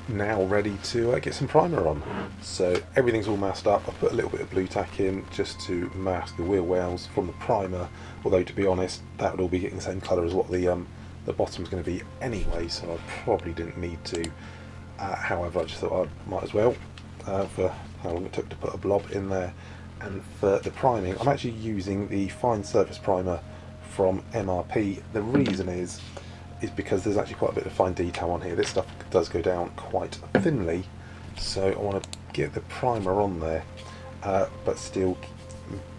now ready to get some primer on. So everything's all masked up. I've put a little bit of Blu-Tak in just to mask the wheel wells from the primer, although to be honest that would all be getting the same colour as what the bottom's going to be anyway, so I probably didn't need to. However, I just thought I might as well for how long it took to put a blob in there. And for the priming, I'm actually using the fine surface primer from MRP. The reason is because there's actually quite a bit of fine detail on here. This stuff does go down quite thinly, so I want to get the primer on there, but still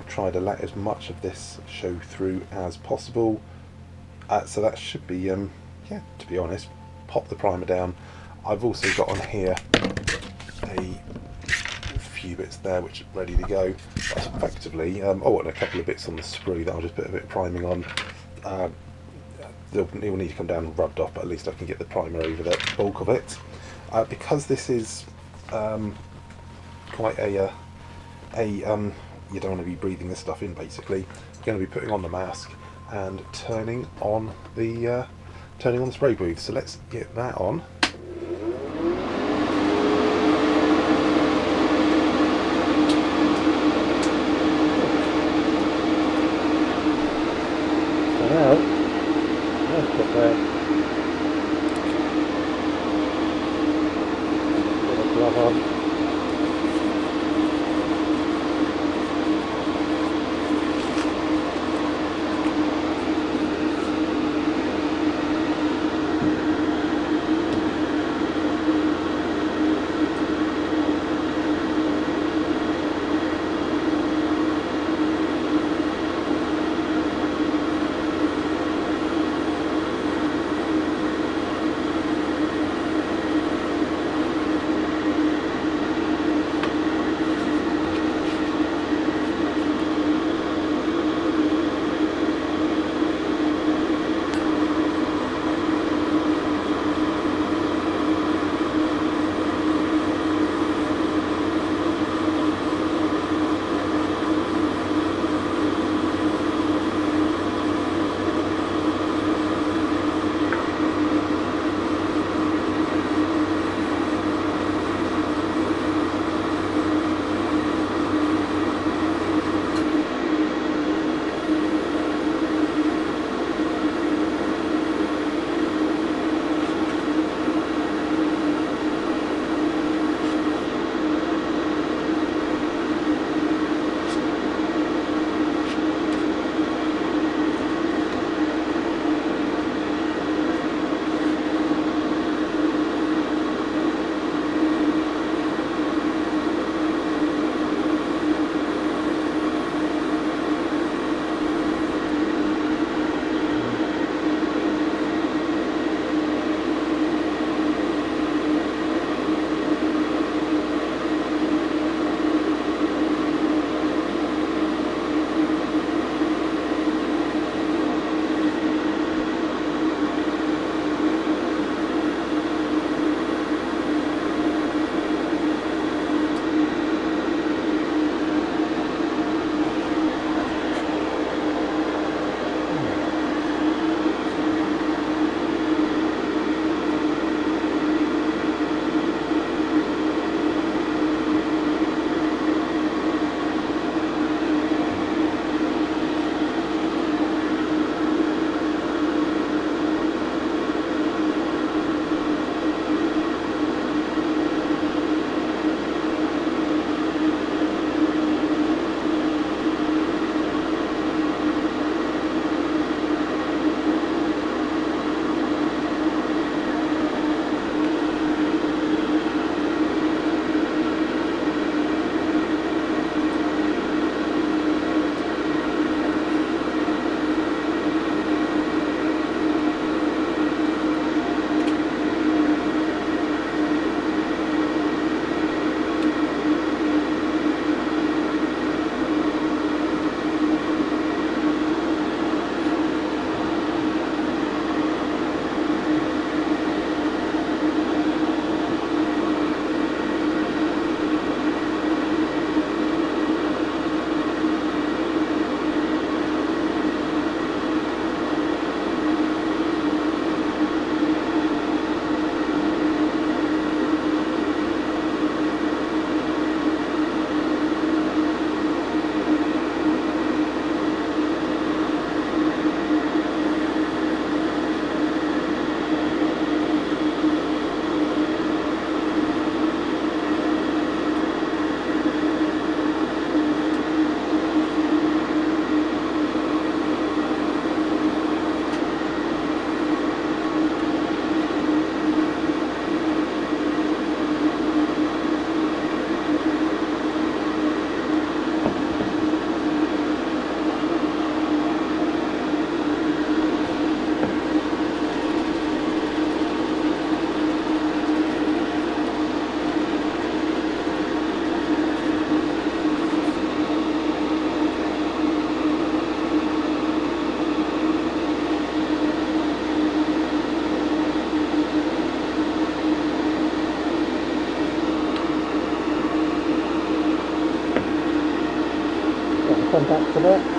try to let as much of this show through as possible. So that should be, yeah, to be honest, pop the primer down. I've also got on here a few bits there which are ready to go. That's effectively, oh, and a couple of bits on the sprue that I'll just put a bit of priming on. It will need to come down and rubbed off, but at least I can get the primer over the bulk of it. Because this is quite a you don't want to be breathing this stuff in basically. You're going to be putting on the mask and turning on the spray booth. So let's get that on. So now, let's put the glove on. back to that.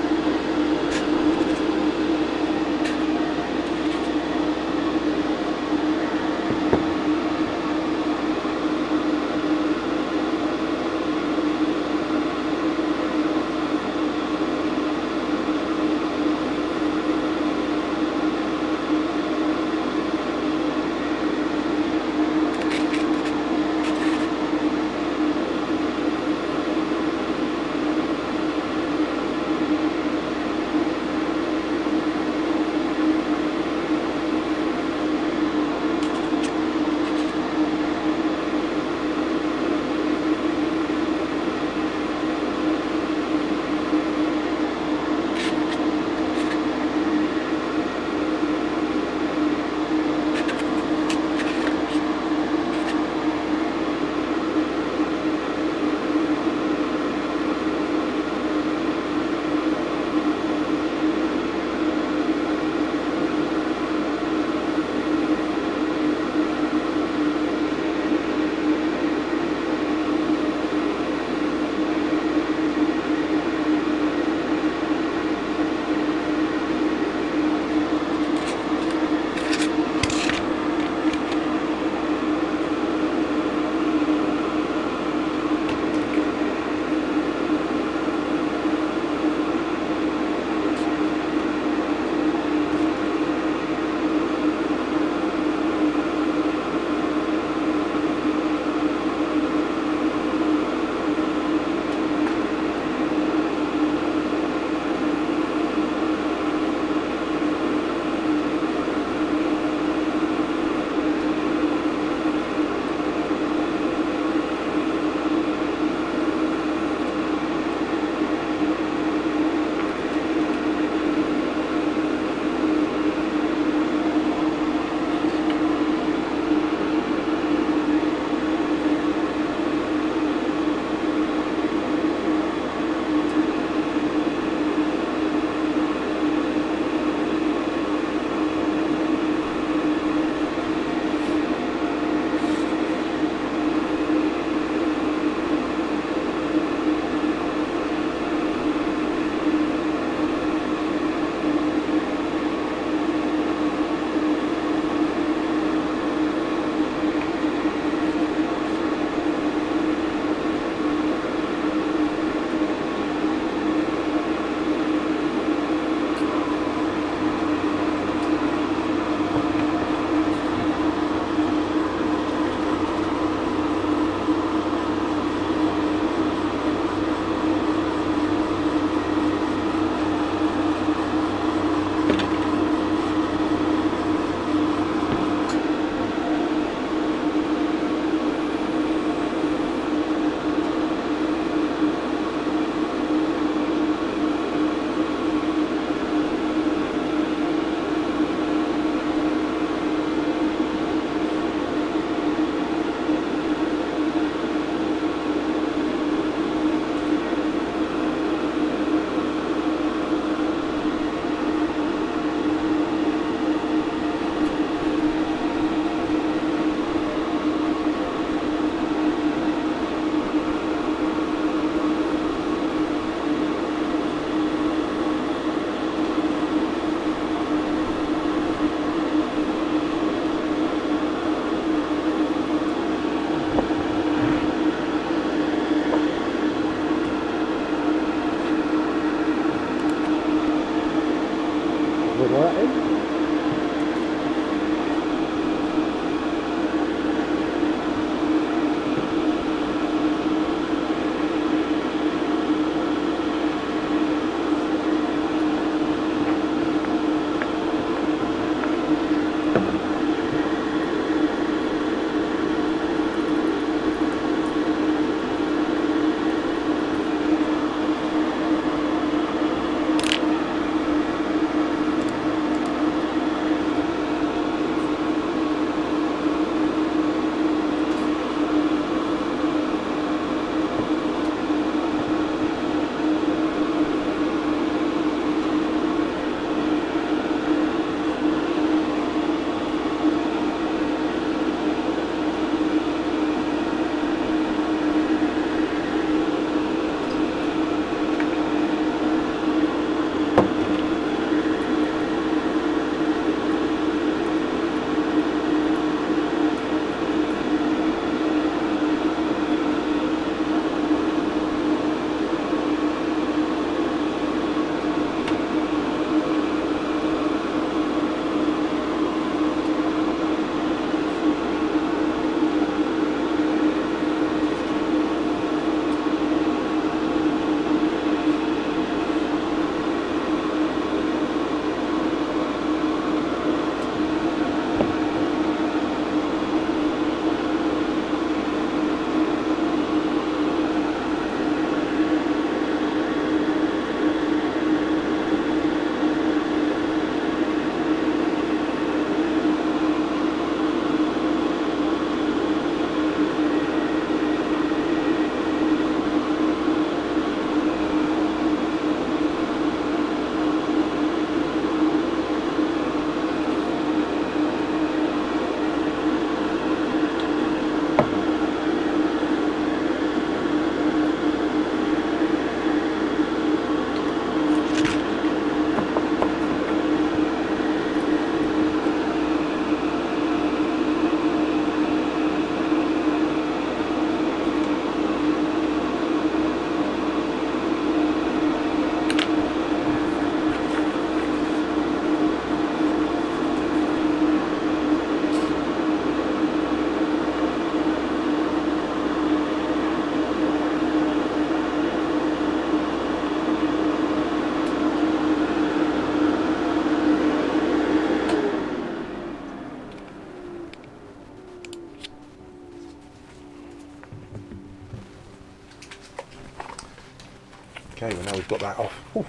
Okay, well now we've got that off. Ooh,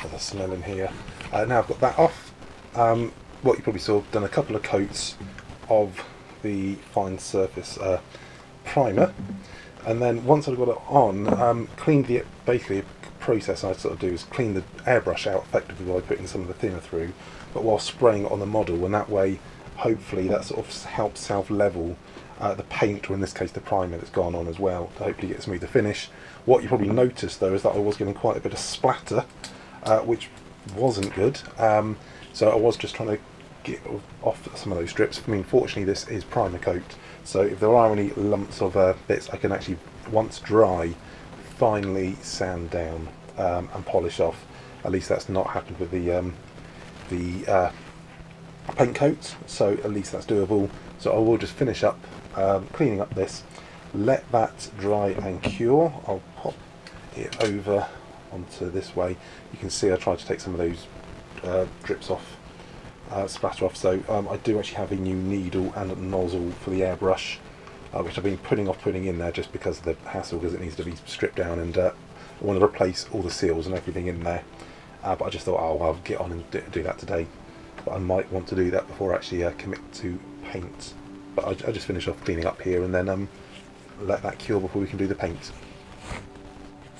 there's a smell in here. Now I've got that off. What you probably saw, I've done a couple of coats of the fine surface primer, and then once I've got it on, cleaned the, basically the process I sort of do is clean the airbrush out effectively by putting some of the thinner through, but while spraying it on the model, and that way hopefully that sort of helps self-level the paint, or in this case the primer that's gone on as well, to hopefully get a smoother finish. What you probably noticed though is that I was getting quite a bit of splatter, which wasn't good, so I was just trying to get off some of those strips. I mean, fortunately this is primer coat, so if there are any lumps of bits, I can actually, once dry, finely sand down and polish off. At least that's not happened with the paint coat, so at least that's doable. So I will just finish up cleaning up this, let that dry and cure. I'll pop it over onto this way. You can see I tried to take some of those drips off, splatter off, so I do actually have a new needle and a nozzle for the airbrush, which I've been putting off putting in there just because of the hassle, because it needs to be stripped down, and I want to replace all the seals and everything in there, but I just thought, oh, I'll get on and do that today, but I might want to do that before I actually commit to paint. But I just finish off cleaning up here and then let that cure before we can do the paint.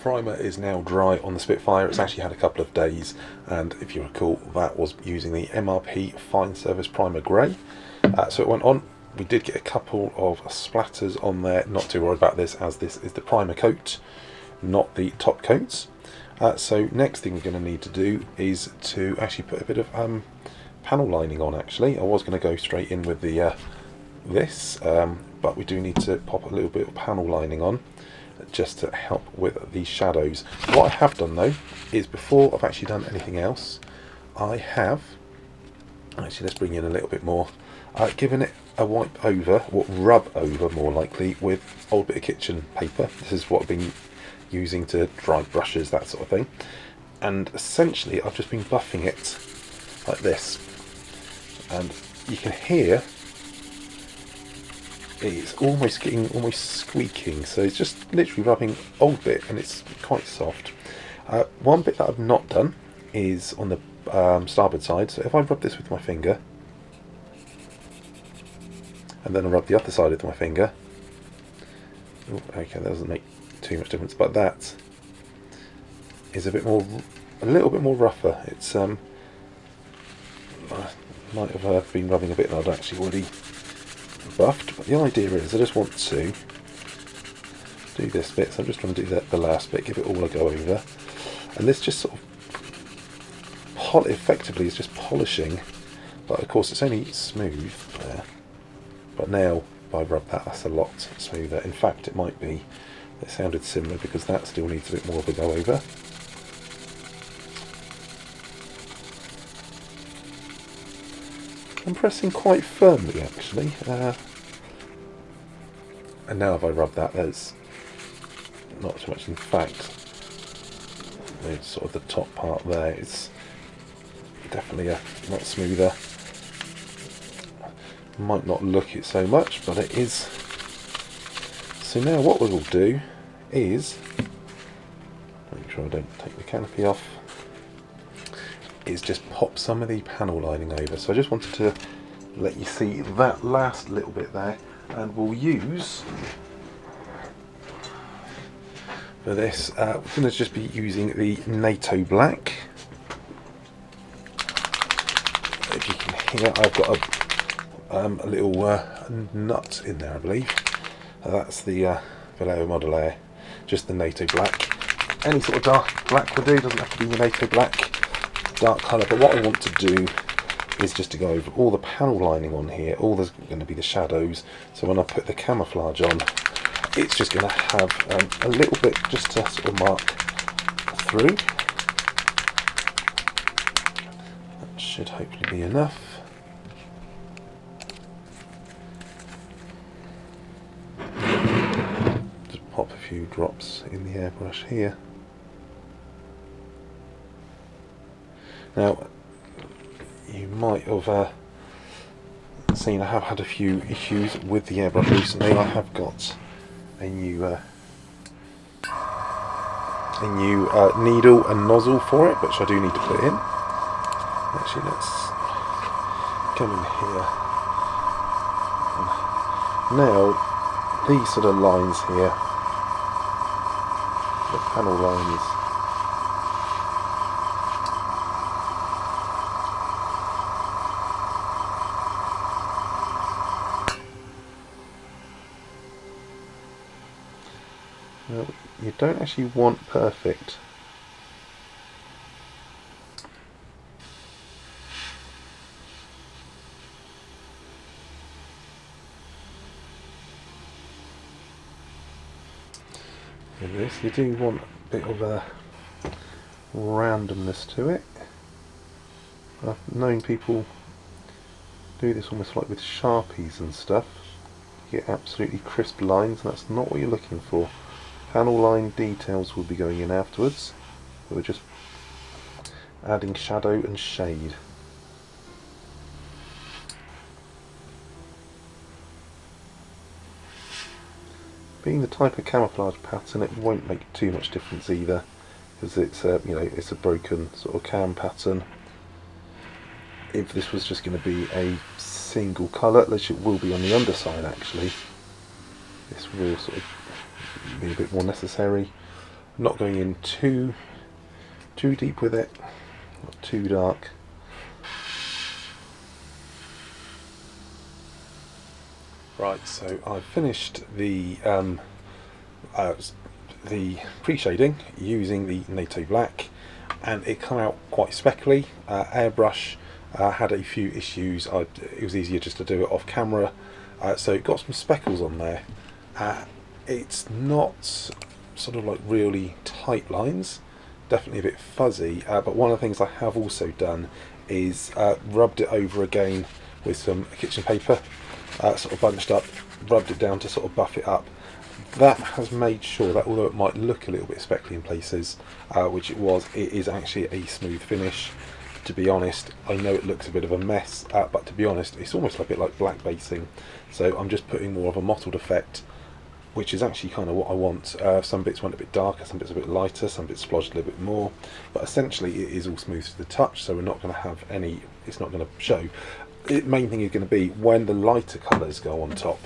Primer is now dry on the Spitfire. It's actually had a couple of days, and if you recall, that was using the MRP Fine Surface Primer Grey. So it went on. We did get a couple of splatters on there. Not too worried about this, as this is the primer coat, not the top coats. So next thing we're going to need to do is to actually put a bit of panel lining on. Actually, I was going to go straight in with the this, but we do need to pop a little bit of panel lining on just to help with the shadows. What I have done though is, before I've actually done anything else, I have actually, let's bring in a little bit more, given it a wipe over, or rub over more likely, with old bit of kitchen paper. This is what I've been using to dry brushes, that sort of thing, and essentially I've just been buffing it like this, and you can hear it's almost getting squeaking, so it's just literally rubbing old bit, and it's quite soft. One bit that I've not done is on the starboard side, so if I rub this with my finger and then I rub the other side with my finger, oh, okay, that doesn't make too much difference, but that is a little bit more rougher. It's I might have been rubbing a bit that I'd actually already buffed, but the idea is I just want to do this bit, so I'm just trying to do the last bit, give it all a go over, and this just sort of effectively is just polishing, but of course it's only smooth there, but now if I rub that, that's a lot smoother. In fact, it might be, it sounded similar, because that still needs a bit more of a go over. I'm pressing quite firmly actually, and now if I rub that, there's not too much. In fact, it's sort of the top part there, it's definitely a lot smoother. Might not look it so much, but it is. So now what we will do is, make sure I don't take the canopy off, is just pop some of the panel lining over. So I just wanted to let you see that last little bit there, and we'll use, for this, we're going to just be using the Nato Black. If you can hear, I've got a little nut in there, I believe. That's the Vallejo ModelAir, just the Nato Black. Any sort of dark black will do, doesn't have to be the Nato Black dark colour, but what I want to do is just to go over all the panel lining on here, all there's going to be the shadows, so when I put the camouflage on, it's just going to have a little bit just to sort of mark through. That should hopefully be enough. Just pop a few drops in the airbrush here. Now, you might have seen I have had a few issues with the airbrush recently. I have got a new a new needle and nozzle for it, which I do need to put in. Actually, let's come in here. Now, these sort of lines here, the panel lines, now, you don't actually want perfect. In this, you do want a bit of a randomness to it. I've known people do this almost like with Sharpies and stuff. You get absolutely crisp lines, and that's not what you're looking for. Panel line details will be going in afterwards. We're just adding shadow and shade. Being the type of camouflage pattern, it won't make too much difference either, because it's you know, it's a broken sort of cam pattern. If this was just going to be a single colour, which it will be on the underside actually, this will sort of be a bit more necessary. I'm not going in too deep with it, not too dark. Right, so I've finished the pre-shading using the Nato Black, and it came out quite speckly. Airbrush had a few issues. It was easier just to do it off camera, so it got some speckles on there. It's not sort of like really tight lines, definitely a bit fuzzy, but one of the things I have also done is rubbed it over again with some kitchen paper, sort of bunched up, rubbed it down to sort of buff it up. That has made sure that although it might look a little bit speckly in places, which it was, it is actually a smooth finish. To be honest, I know it looks a bit of a mess, but to be honest, it's almost a bit like black basing. So I'm just putting more of a mottled effect, which is actually kind of what I want. Some bits went a bit darker, some bits a bit lighter, some bits splodged a little bit more, but essentially it is all smooth to the touch, so we're not going to have any, it's not going to show. The main thing is going to be when the lighter colours go on top,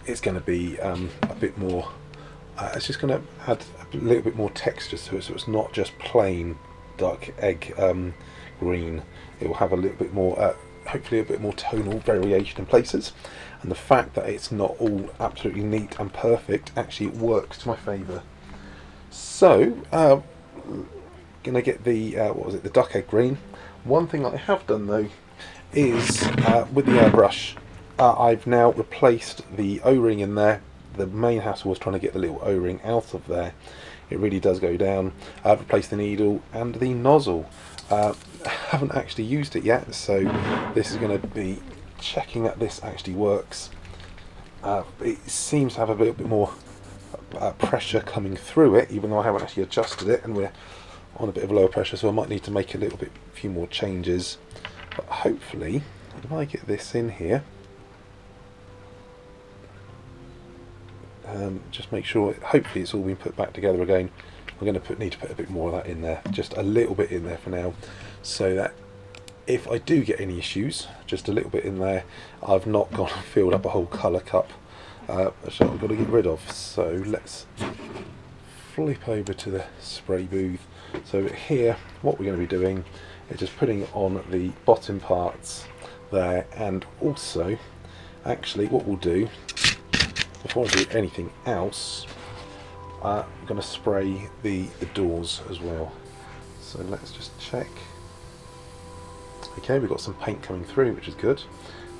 it's going to be a bit more, it's just going to add a little bit more texture to it, so it's not just plain dark egg green. It will have a little bit more, hopefully a bit more tonal variation in places, and the fact that it's not all absolutely neat and perfect actually works to my favour. So gonna get the what was it, the duck egg green. One thing that I have done though is with the airbrush, I've now replaced the O-ring in there. The main hassle was trying to get the little O-ring out of there. It really does go down. I've replaced the needle and the nozzle. I haven't actually used it yet, so this is going to be checking that this actually works. It seems to have a little bit more pressure coming through it, even though I haven't actually adjusted it, and we're on a bit of lower pressure, so I might need to make a few more changes. But hopefully, if I get this in here, just make sure, hopefully it's all been put back together again. I'm going to need to put a bit more of that in there, just a little bit in there for now, so that if I do get any issues, just a little bit in there, I've not gone and filled up a whole colour cup, which I've got to get rid of. So let's flip over to the spray booth. So here, what we're going to be doing is just putting on the bottom parts there, and also, actually what we'll do, before I do anything else, I'm going to spray the doors as well. So let's just check. Okay, we've got some paint coming through, which is good.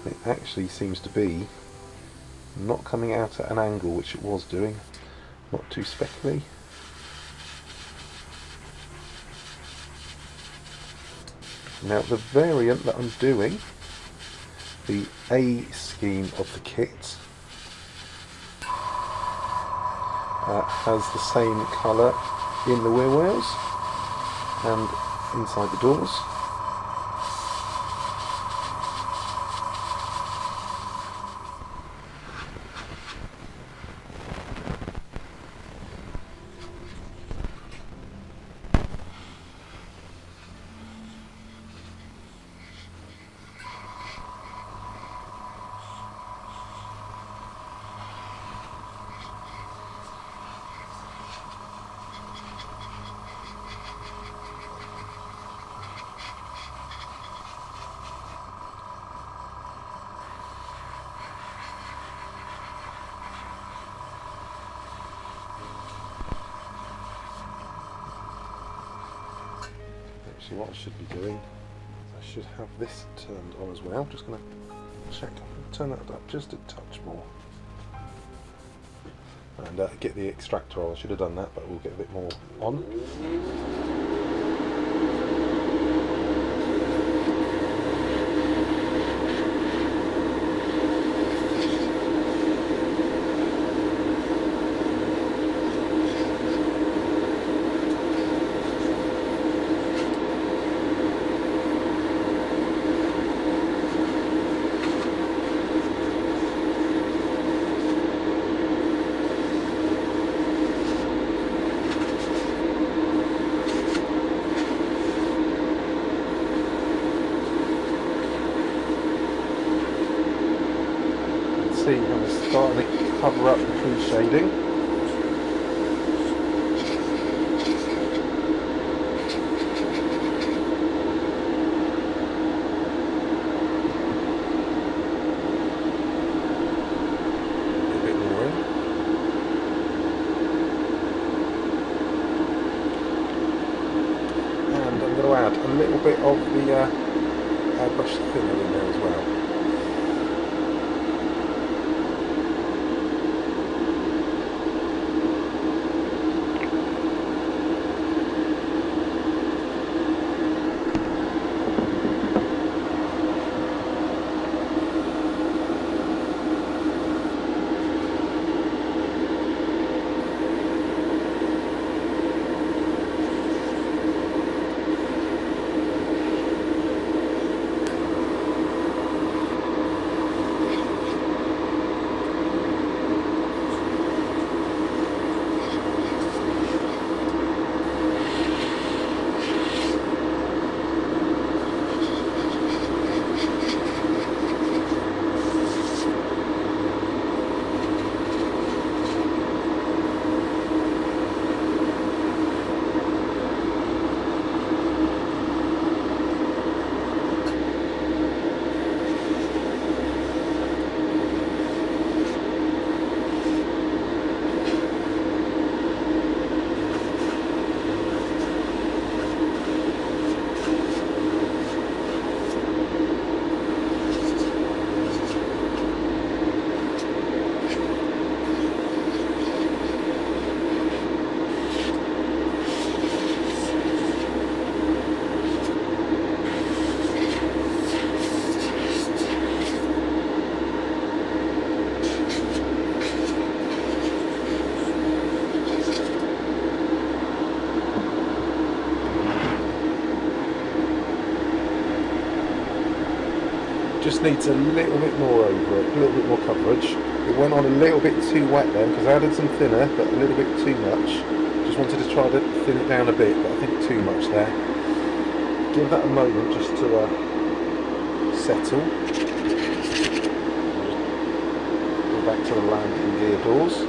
It actually seems to be not coming out at an angle, which it was doing. Not too speckly. Now the variant that I'm doing, the A scheme of the kit, has the same colour in the wheel wells and inside the doors. Actually, what I should be doing, I should have this turned on as well. Just going to check, turn that up just a touch more, and get the extractor on. I should have done that, but we'll get a bit more on. See how we're starting to cover up the true shading. A bit more in. And I'm going to add a little bit of the airbrush thinner in there as well. Just needs a little bit more over it, a little bit more coverage. It went on a little bit too wet then because I added some thinner, but a little bit too much. Just wanted to try to thin it down a bit, but I think too much there. Give that a moment just to settle. Go back to the landing gear doors.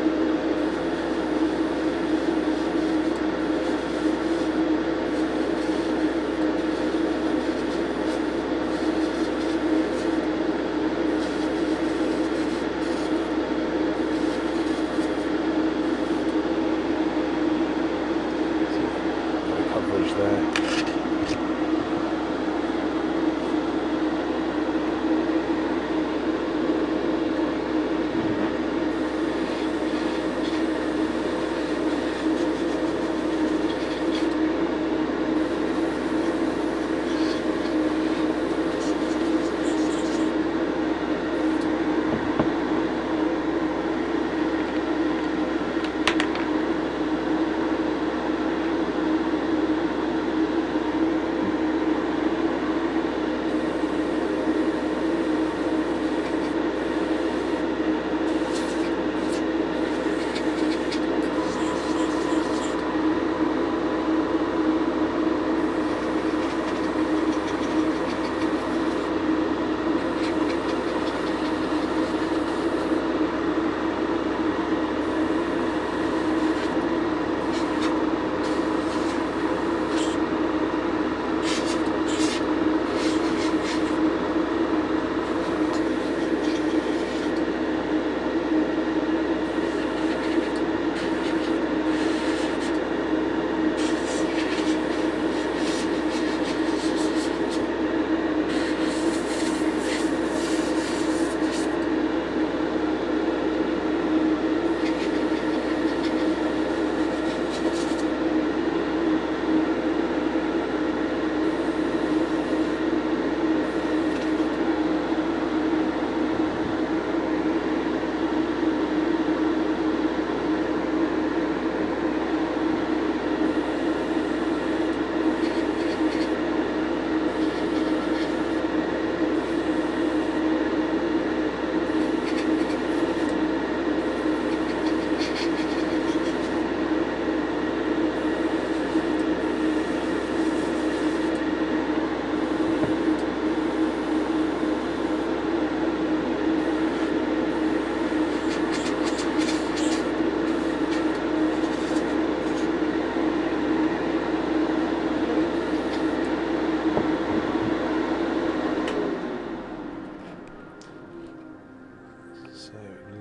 So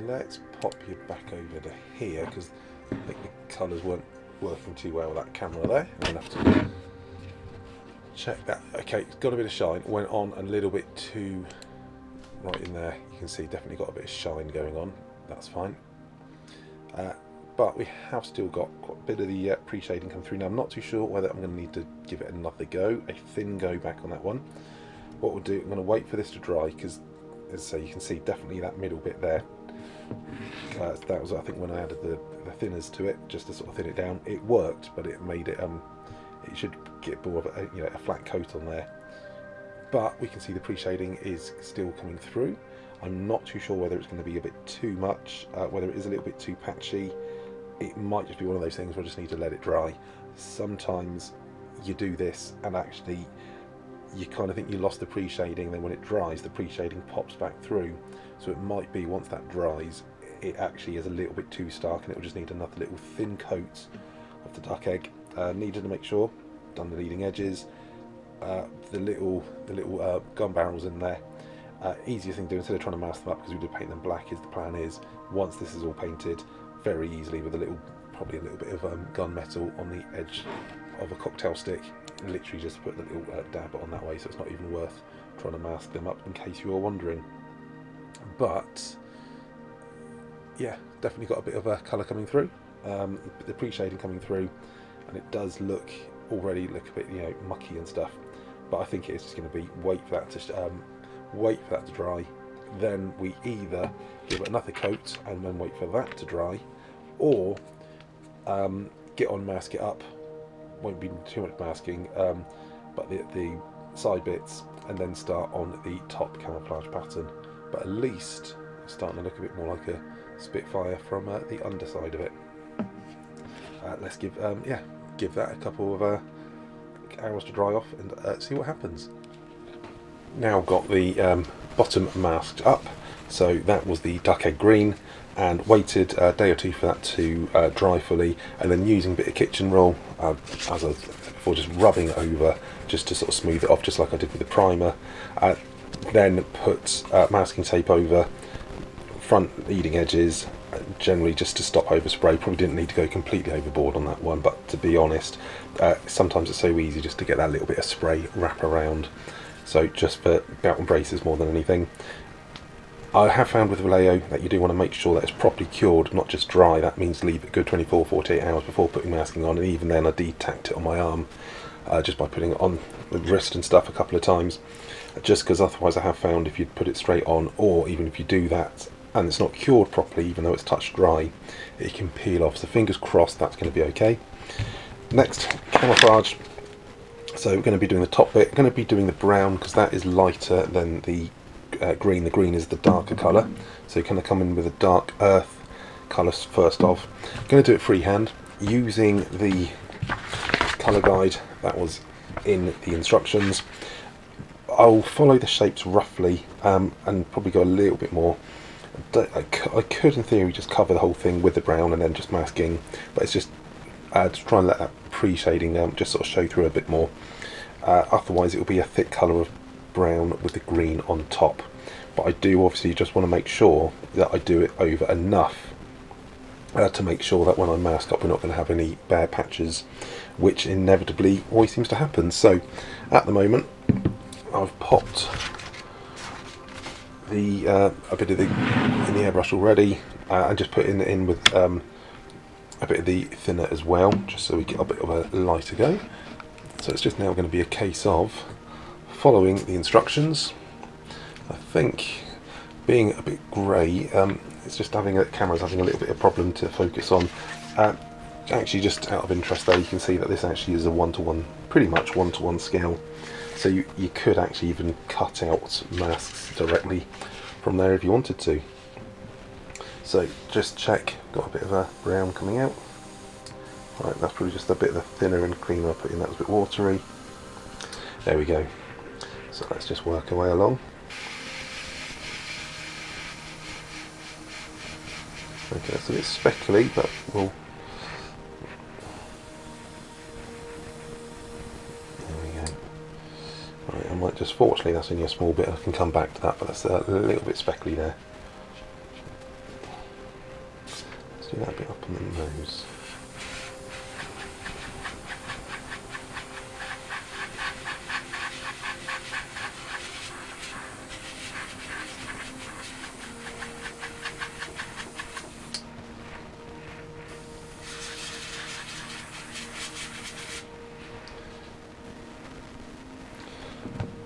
let's pop you back over to here, because I think the colours weren't working too well with that camera there. I'm going to have to check that. Okay, it's got a bit of shine. Went on a little bit too right in there. You can see definitely got a bit of shine going on. That's fine. But we have still got quite a bit of the pre-shading come through. Now I'm not too sure whether I'm going to need to give it another go, a thin go back on that one. What we'll do, I'm going to wait for this to dry, because as I say, you can see definitely that middle bit there. That was, I think, when I added the thinners to it, just to sort of thin it down. It worked, but it made it, it should get more of a, a flat coat on there. But we can see the pre-shading is still coming through. I'm not too sure whether it's going to be a bit too much, whether it is a little bit too patchy. It might just be one of those things where I just need to let it dry. Sometimes you do this and actually you kind of think you lost the pre-shading, then when it dries the pre-shading pops back through. So it might be once that dries it actually is a little bit too stark and it will just need another little thin coat of the duck egg. Needed to make sure, done the leading edges, the little gun barrels in there. Easiest thing to do, instead of trying to mask them up because we did paint them black, is the plan is once this is all painted, very easily with a little, probably a little bit of gunmetal on the edge of a cocktail stick, literally just put the little dab on that way, so it's not even worth trying to mask them up, in case you are wondering. But yeah, definitely got a bit of colour coming through, the pre-shading coming through, and it does look already look a bit mucky and stuff. But I think it is just going to be wait for that to dry. Then we either give it another coat and then wait for that to dry, or get on, mask it up. Won't be too much masking, but the side bits, and then start on the top camouflage pattern. But at least it's starting to look a bit more like a Spitfire from the underside of it. Let's give that a couple of hours to dry off and see what happens. Now got the bottom masked up, so that was the duck egg green, and waited a day or two for that to dry fully, and then using a bit of kitchen roll, as I was before, just rubbing it over just to sort of smooth it off, just like I did with the primer. Then put masking tape over front leading edges, generally just to stop overspray. Probably didn't need to go completely overboard on that one, but to be honest, sometimes it's so easy just to get that little bit of spray wrap around. So just for belt and braces more than anything. I have found with Vallejo that you do want to make sure that it's properly cured, not just dry. That means leave it good 24-48 hours before putting masking on, and even then I de-tacked it on my arm just by putting it on the wrist and stuff a couple of times, just because otherwise I have found if you put it straight on, or even if you do that and it's not cured properly, even though it's touched dry, it can peel off. So fingers crossed that's going to be okay. Next, camouflage. So we're going to be doing the top bit, going to be doing the brown because that is lighter than the green. The green is the darker colour, so you're going to come in with a dark earth colour first off. I'm going to do it freehand using the colour guide that was in the instructions. I'll follow the shapes roughly and probably go a little bit more. I could in theory just cover the whole thing with the brown and then just masking, but it's just to try and let that pre-shading just sort of show through a bit more. Otherwise it will be a thick colour of brown with the green on top. But I do obviously just want to make sure that I do it over enough to make sure that when I mask up we're not going to have any bare patches, which inevitably always seems to happen. So at the moment I've popped the a bit of the in the airbrush already, and just put in with a bit of the thinner as well, just so we get a bit of a lighter go. So it's just now going to be a case of following the instructions. I think being a bit grey, it's just having camera's having a little bit of problem to focus on. Actually, just out of interest though, you can see that this actually is a 1-to-1, pretty much 1-to-1 scale. So you could actually even cut out masks directly from there if you wanted to. So just check, got a bit of a brown coming out. Right, that's probably just a bit of the thinner and creamer I put in, that was a bit watery. There we go. So let's just work our way along. Okay, that's a bit speckly, but we'll... There we go. Right, I might just, fortunately that's only a small bit, I can come back to that, but that's a little bit speckly there. Let's do that bit up on the nose.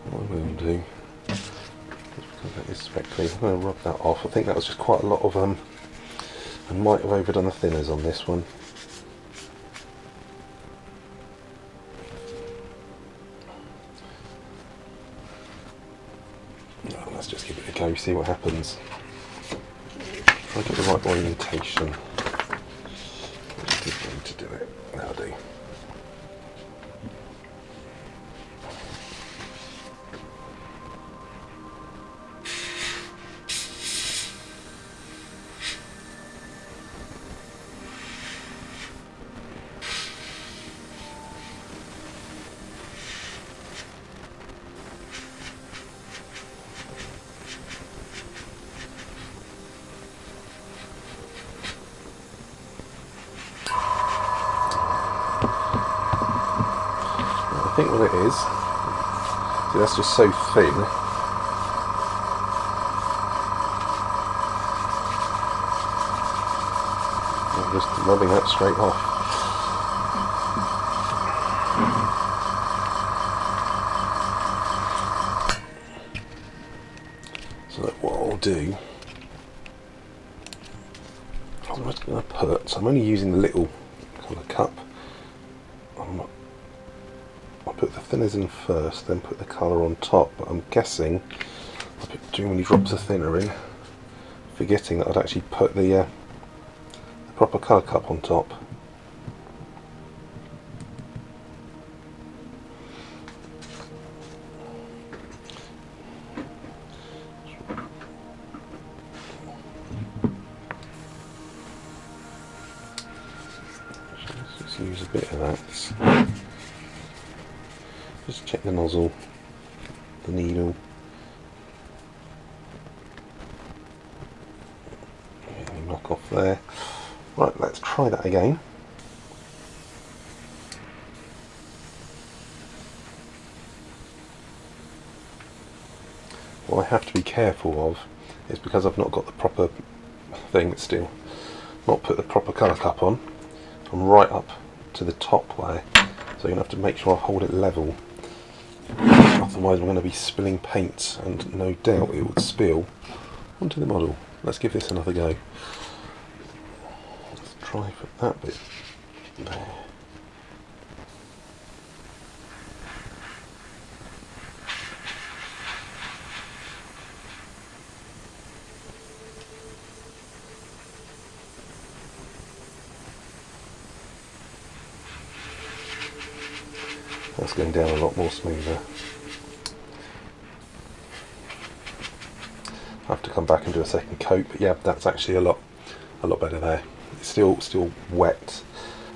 What I will do, because that is speckly, I'm going to rub that off. I think that was just quite a lot of, I might have overdone the thinners on this one. Oh, let's just give it a go, see what happens. Try to get the right orientation. I just did need to do it. That'll do. I think what it is, see, that's just so thin. I'm just rubbing that straight off. So what I'll do, I'm just going to put, so I'm only using the little colour cup. I'll put the thinners in first, then put the colour on top, but I'm guessing I'll put too many drops of thinner in, forgetting that I'd actually put the proper colour cup on top. Let's just use a bit of that. Just check the nozzle, the needle. Knock off there. Right, let's try that again. What I have to be careful of is, because I've not got the proper thing still, not put the proper colour cup on, I'm right up to the top there, so you're going to have to make sure I hold it level. Otherwise I'm going to be spilling paint, and no doubt it would spill onto the model. Let's give this another go. Let's try for that bit there. That's going down a lot more smoother. I have to come back and do a second coat, but yeah, that's actually a lot better there. It's still wet.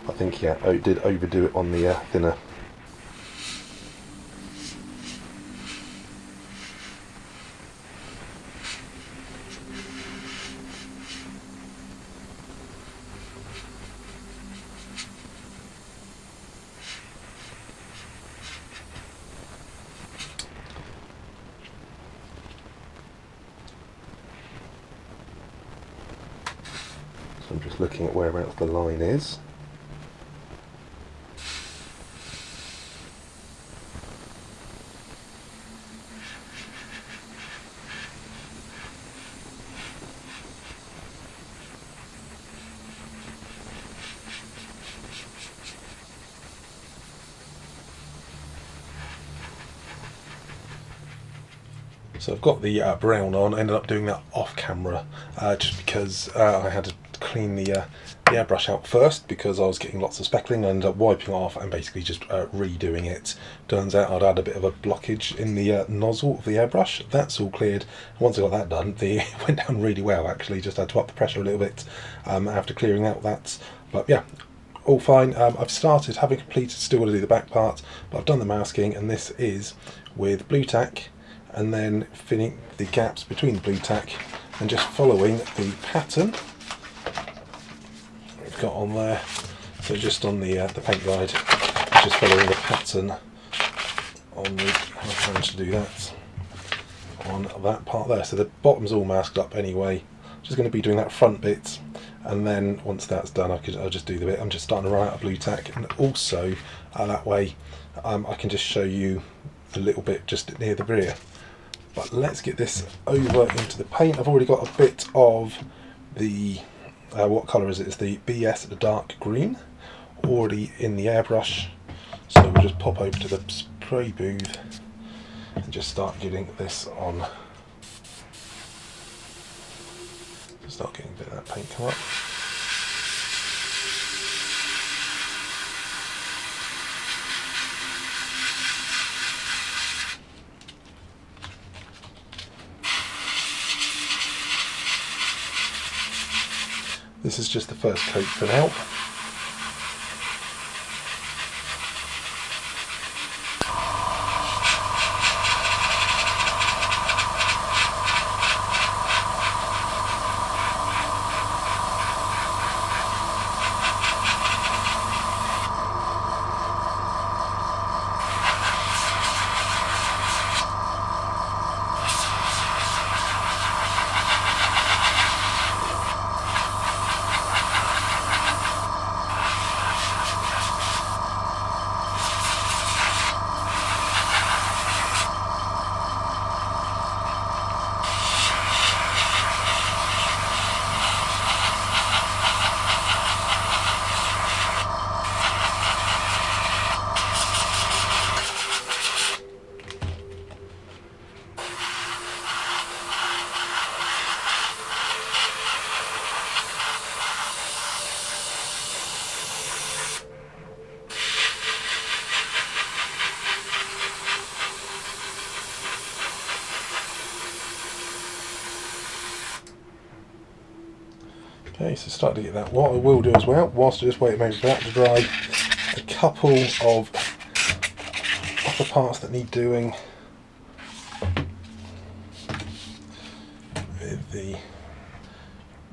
I think, yeah, I did overdo it on the thinner. So I'm just looking at whereabouts the line is. So I've got the brown on. I ended up doing that off camera just because I had to clean the airbrush out first, because I was getting lots of speckling. I ended up wiping off and basically just redoing it. Turns out I'd had a bit of a blockage in the nozzle of the airbrush. That's all cleared. Once I got that done, it went down really well actually. Just had to up the pressure a little bit after clearing out that. But yeah, all fine. I've started, having completed, still got to do the back part, but I've done the masking, and this is with Blu-Tak, and then filling the gaps between the Blu-Tak and just following the pattern we've got on there. So just on the paint guide, just following the pattern on the, I managed to do that on that part there. So the bottom's all masked up anyway. Just going to be doing that front bit, and then once that's done, I'll just do the bit. I'm just starting to run out of Blu-Tak, and also that way I can just show you a little bit just near the rear. But let's get this over into the paint. I've already got a bit of the what colour is it? It's the BS dark green already in the airbrush. So we'll just pop over to the spray booth and just start getting this on. Just start getting a bit of that paint come up. This is just the first coat for now. Okay, so start to get that. What I will do as well, whilst I just wait a moment for that to dry, a couple of other parts that need doing with the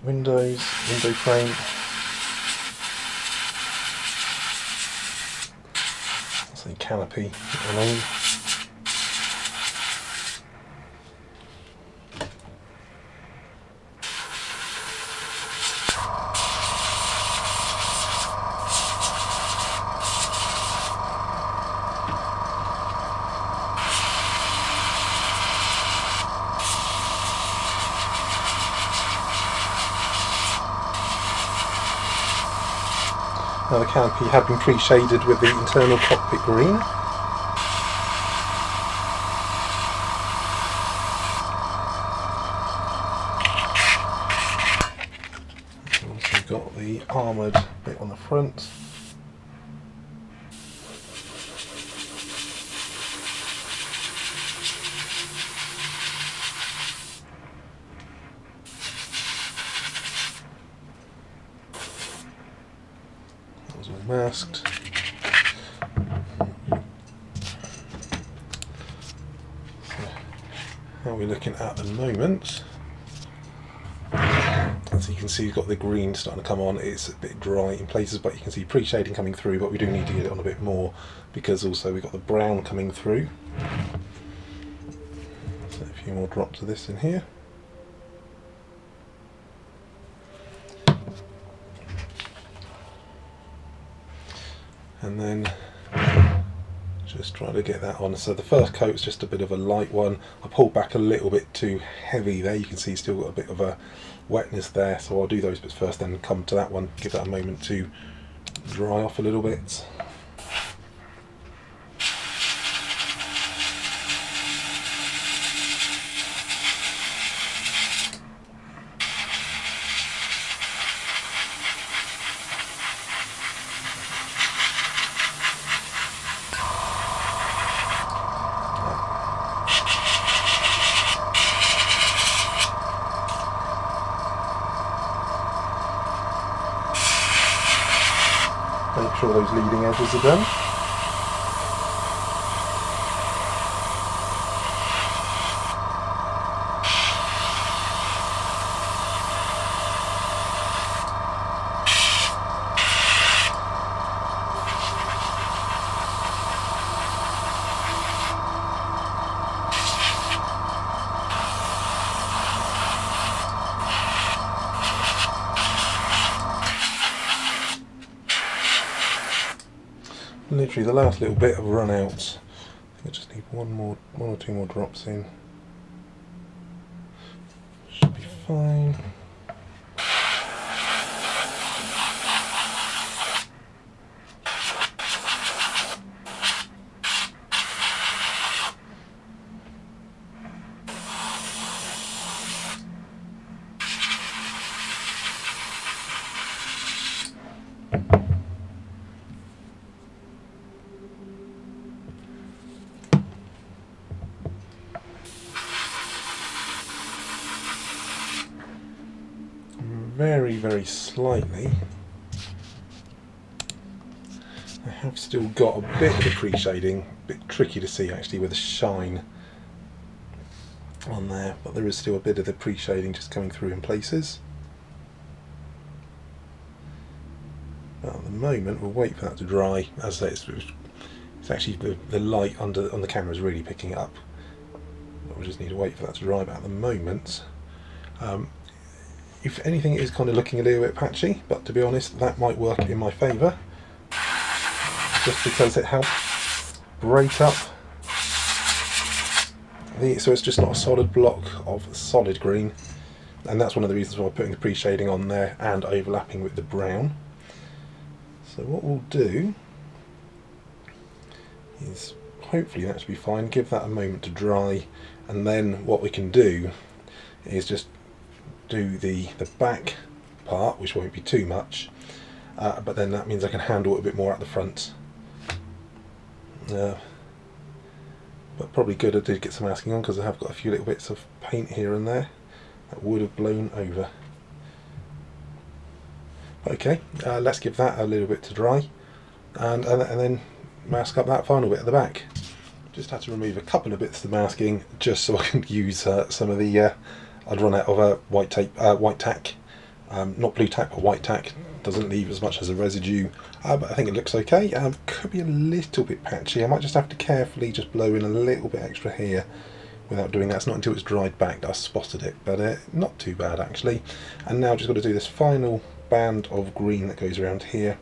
window frame. That's the canopy, I mean. Now the canopy had been pre-shaded with the internal cockpit green. Also got the armoured bit on the front. Masked. So how are we looking at the moment? As you can see, you've got the green starting to come on. It's a bit dry in places, but you can see pre-shading coming through, but we do need to get it on a bit more because also we've got the brown coming through. So a few more drops of this in here. And then just try to get that on. So the first coat is just a bit of a light one. I pulled back a little bit too heavy there. You can see still got a bit of a wetness there. So I'll do those bits first, then come to that one, give that a moment to dry off a little bit. Make sure those leading edges are done. literally the last little bit of run out. I think I just need one or two more drops in. Should be fine. Very slightly. I have still got a bit of the pre-shading, a bit tricky to see actually with the shine on there, but there is still a bit of the pre-shading just coming through in places. But at the moment we'll wait for that to dry. As I say, it's actually the light on the camera is really picking it up, but we just need to wait for that to dry. But at the moment, if anything, it is kind of looking a little bit patchy, but to be honest, that might work in my favour, just because it helps break up so it's just not a solid block of solid green, and that's one of the reasons why I'm putting the pre-shading on there and overlapping with the brown. So what we'll do is, hopefully that should be fine, give that a moment to dry, and then what we can do is just do the back part, which won't be too much, but then that means I can handle it a bit more at the front. But probably good I did get some masking on, because I have got a few little bits of paint here and there that would have blown over. Okay, let's give that a little bit to dry, and then mask up that final bit at the back. Just had to remove a couple of bits of the masking just so I can use some of the I'd run out of white tack, not blue tack but white tack. Doesn't leave as much as a residue, but I think it looks okay. Could be a little bit patchy. I might just have to carefully just blow in a little bit extra here without doing that. It's not until it's dried back that I spotted it, but not too bad actually. And now just got to do this final band of green that goes around here,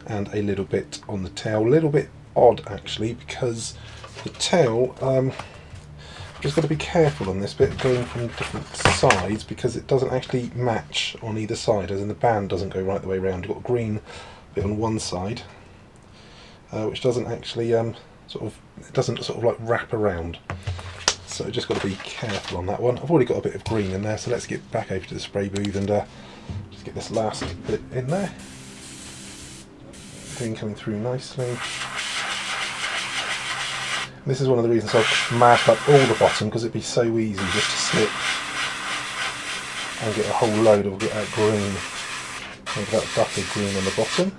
and a little bit on the tail. A little bit odd actually, because the tail, just got to be careful on this bit going from different sides, because it doesn't actually match on either side, as in the band doesn't go right the way around. You've got a green bit on one side, which doesn't actually it doesn't sort of like wrap around. So just got to be careful on that one. I've already got a bit of green in there, so let's get back over to the spray booth and just get this last bit in there. Green coming through nicely. This is one of the reasons I've masked up all the bottom, because it'd be so easy just to slip and get a whole load of green, maybe that dappled green on the bottom.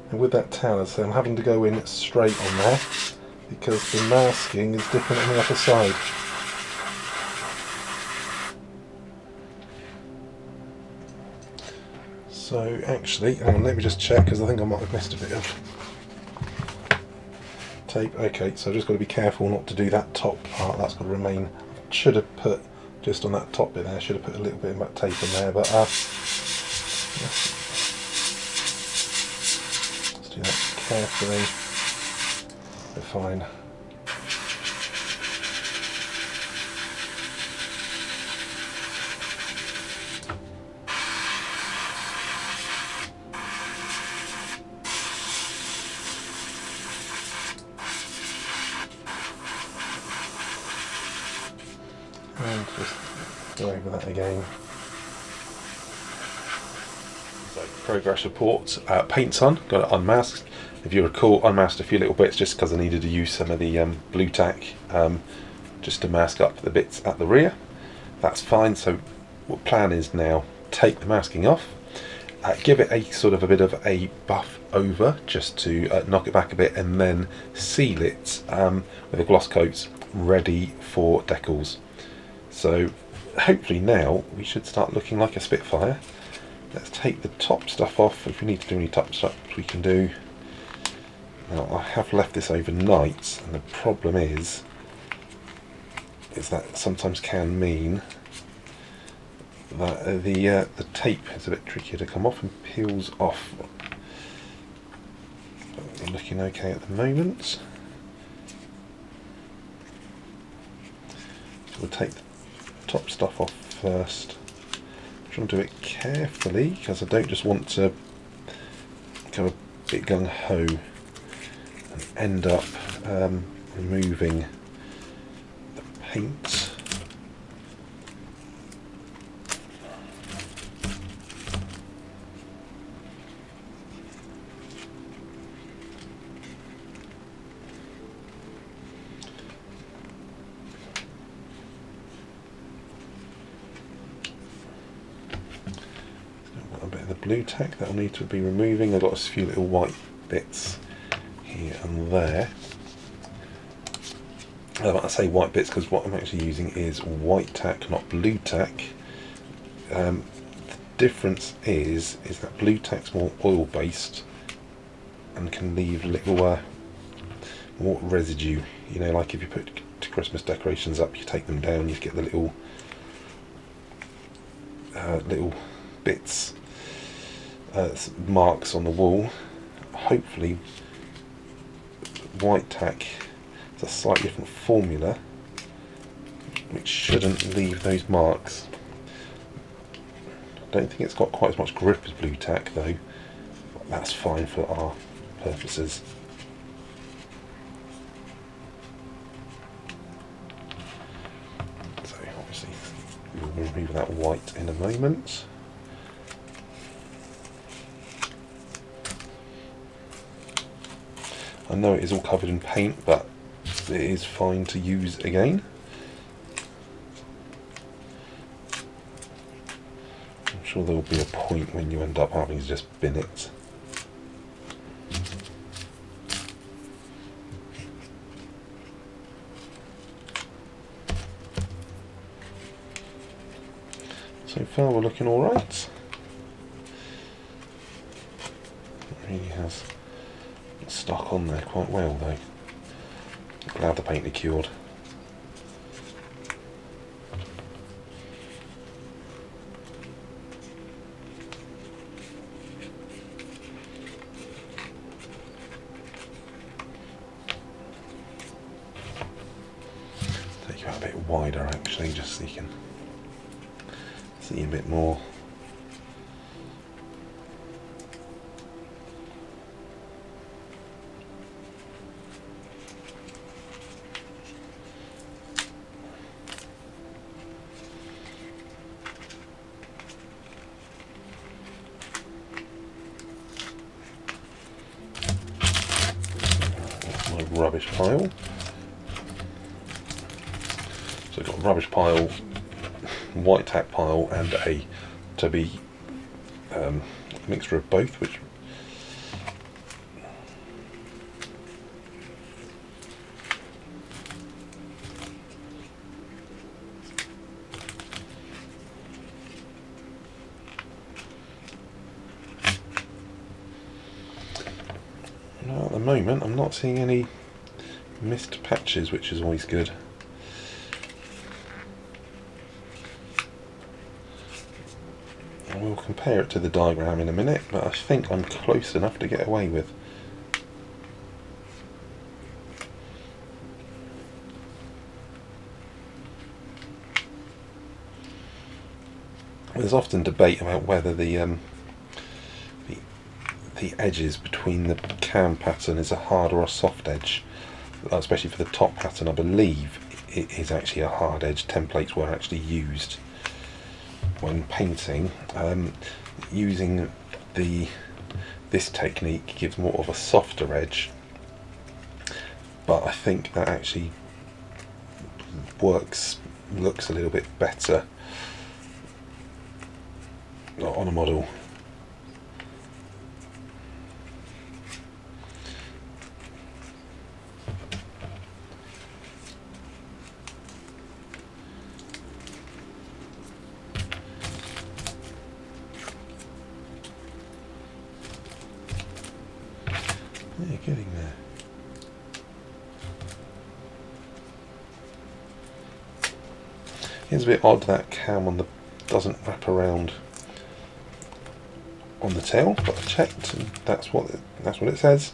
And with that towel, so I'm having to go in straight on there, because the masking is different on the other side. So actually, hang on, let me just check, because I think I might have missed a bit of tape. Okay, so I've just got to be careful not to do that top part. That's got to remain. Should have put just on that top bit there. Should have put a little bit of that tape in there, but let's do that carefully. We're fine. And just go over that again. So, progress report. Paint's on, got it unmasked. If you recall, unmasked a few little bits just because I needed to use some of the blue tack just to mask up the bits at the rear. That's fine. So what plan is now, take the masking off, give it a sort of a bit of a buff over just to knock it back a bit, and then seal it with a gloss coat ready for decals. So hopefully now we should start looking like a Spitfire. Let's take the top stuff off. If we need to do any top stuff we can do. Now I have left this overnight, and the problem is that sometimes can mean that the tape is a bit trickier to come off and peels off. But looking okay at the moment. So we'll take the top stuff off first. I'm trying to do it carefully because I don't just want to go a bit gung-ho and end up removing the paint. A bit of the Blu-Tak that will need to be removing. I've got a few little white bits here and there. I say white bits because what I'm actually using is white tack, not Blu-Tak. The difference is that Blu-Tak's more oil based and can leave little more residue. You know, like if you put Christmas decorations up, you take them down, you get the little bits, marks on the wall. Hopefully white tack is a slightly different formula which shouldn't leave those marks. I don't think it's got quite as much grip as Blu-Tak though, but that's fine for our purposes. So obviously we'll remove that white in a moment. I know it is all covered in paint, but it is fine to use again. I'm sure there will be a point when you end up having to just bin it. So far we're looking alright. It really has stuck on there quite well though. Glad the paint had cured. Take you out a bit wider actually, just so you can see a bit more. Rubbish pile. So I've got a rubbish pile, white tack pile, and a to be mixture of both, which at the moment I'm not seeing any missed patches, which is always good. We'll compare it to the diagram in a minute, but I think I'm close enough to get away with. There's often debate about whether the edges between the cam pattern is a hard or a soft edge. Especially for the top pattern, I believe it is actually a hard edge. Templates were actually used when painting. Using this technique gives more of a softer edge, but I think that actually looks a little bit better on a model. Yeah, getting there. It's a bit odd that cam on the doesn't wrap around on the tail, but I checked and that's what it says.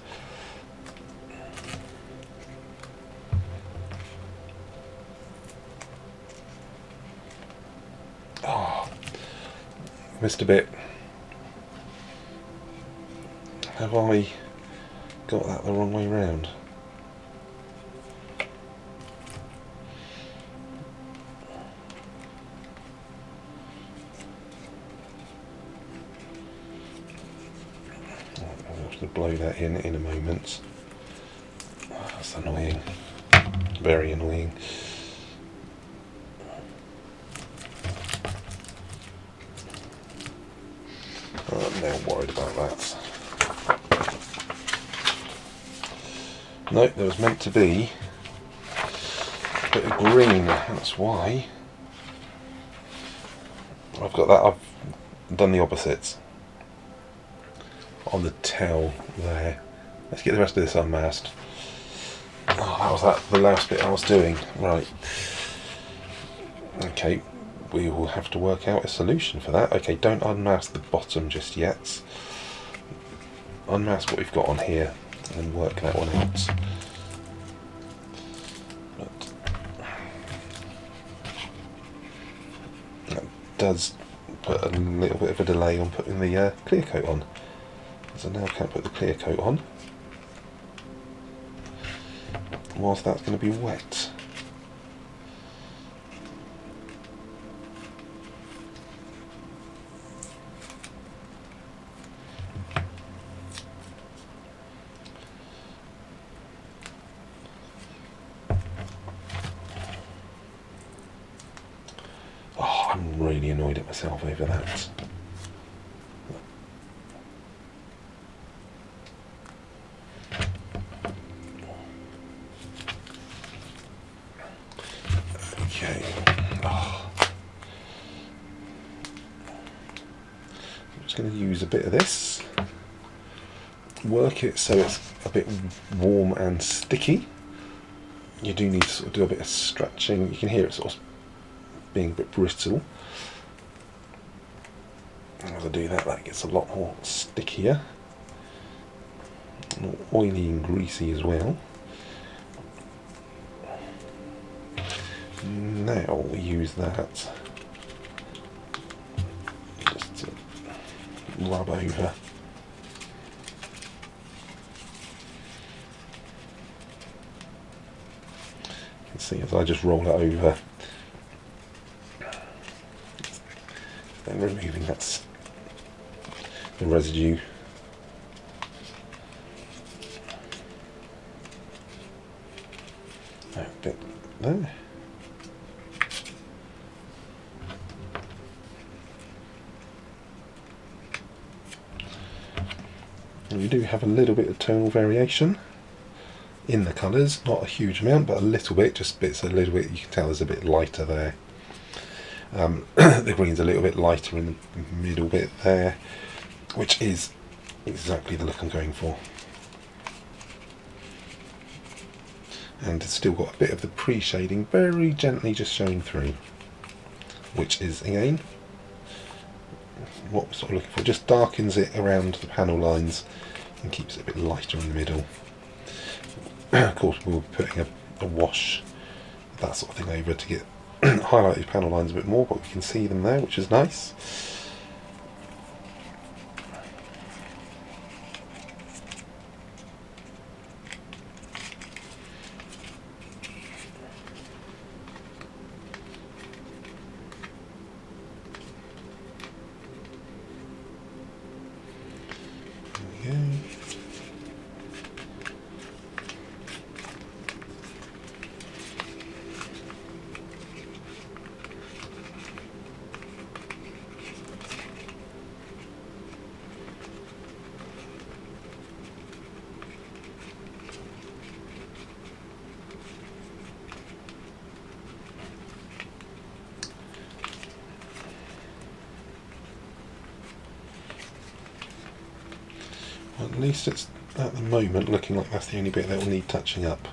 Oh, missed a bit. Have I got that the wrong way round? I'll have to blow that in a moment. Oh, that's annoying. Very annoying. I'm now worried about that. No, there was meant to be a bit of green, that's why I've got that. I've done the opposites on the tail there. Let's get the rest of this unmasked. Oh, that was the last bit I was doing. Right. Okay, we will have to work out a solution for that. Okay, don't unmask the bottom just yet. Unmask what we've got on here and work that one out. But that does put a little bit of a delay on putting the clear coat on. So now I can't put the clear coat on whilst that's going to be wet. Oh, I'm really annoyed at myself over that. Okay. Oh. I'm just going to use a bit of this. Work it so it's a bit warm and sticky. You do need to sort of do a bit of stretching. You can hear it sort of being a bit brittle. As I do that, that gets a lot more stickier. More oily and greasy as well. Now we use that just to rub over. You can see as I just roll it over, then removing the residue. That bit there. And we do have a little bit of tonal variation in the colours, not a huge amount, but a little bit, just bits a little bit. You can tell there's a bit lighter there. The green's a little bit lighter in the middle bit there, which is exactly the look I'm going for. And it's still got a bit of the pre-shading very gently just showing through, which is, again, what we're sort of looking for. Just darkens it around the panel lines and keeps it a bit lighter in the middle. Of course, we'll be putting a wash, that sort of thing over to get highlight these panel lines a bit more, but we can see them there, which is nice. There we go. At least it's at the moment looking like that's the only bit that will need touching up.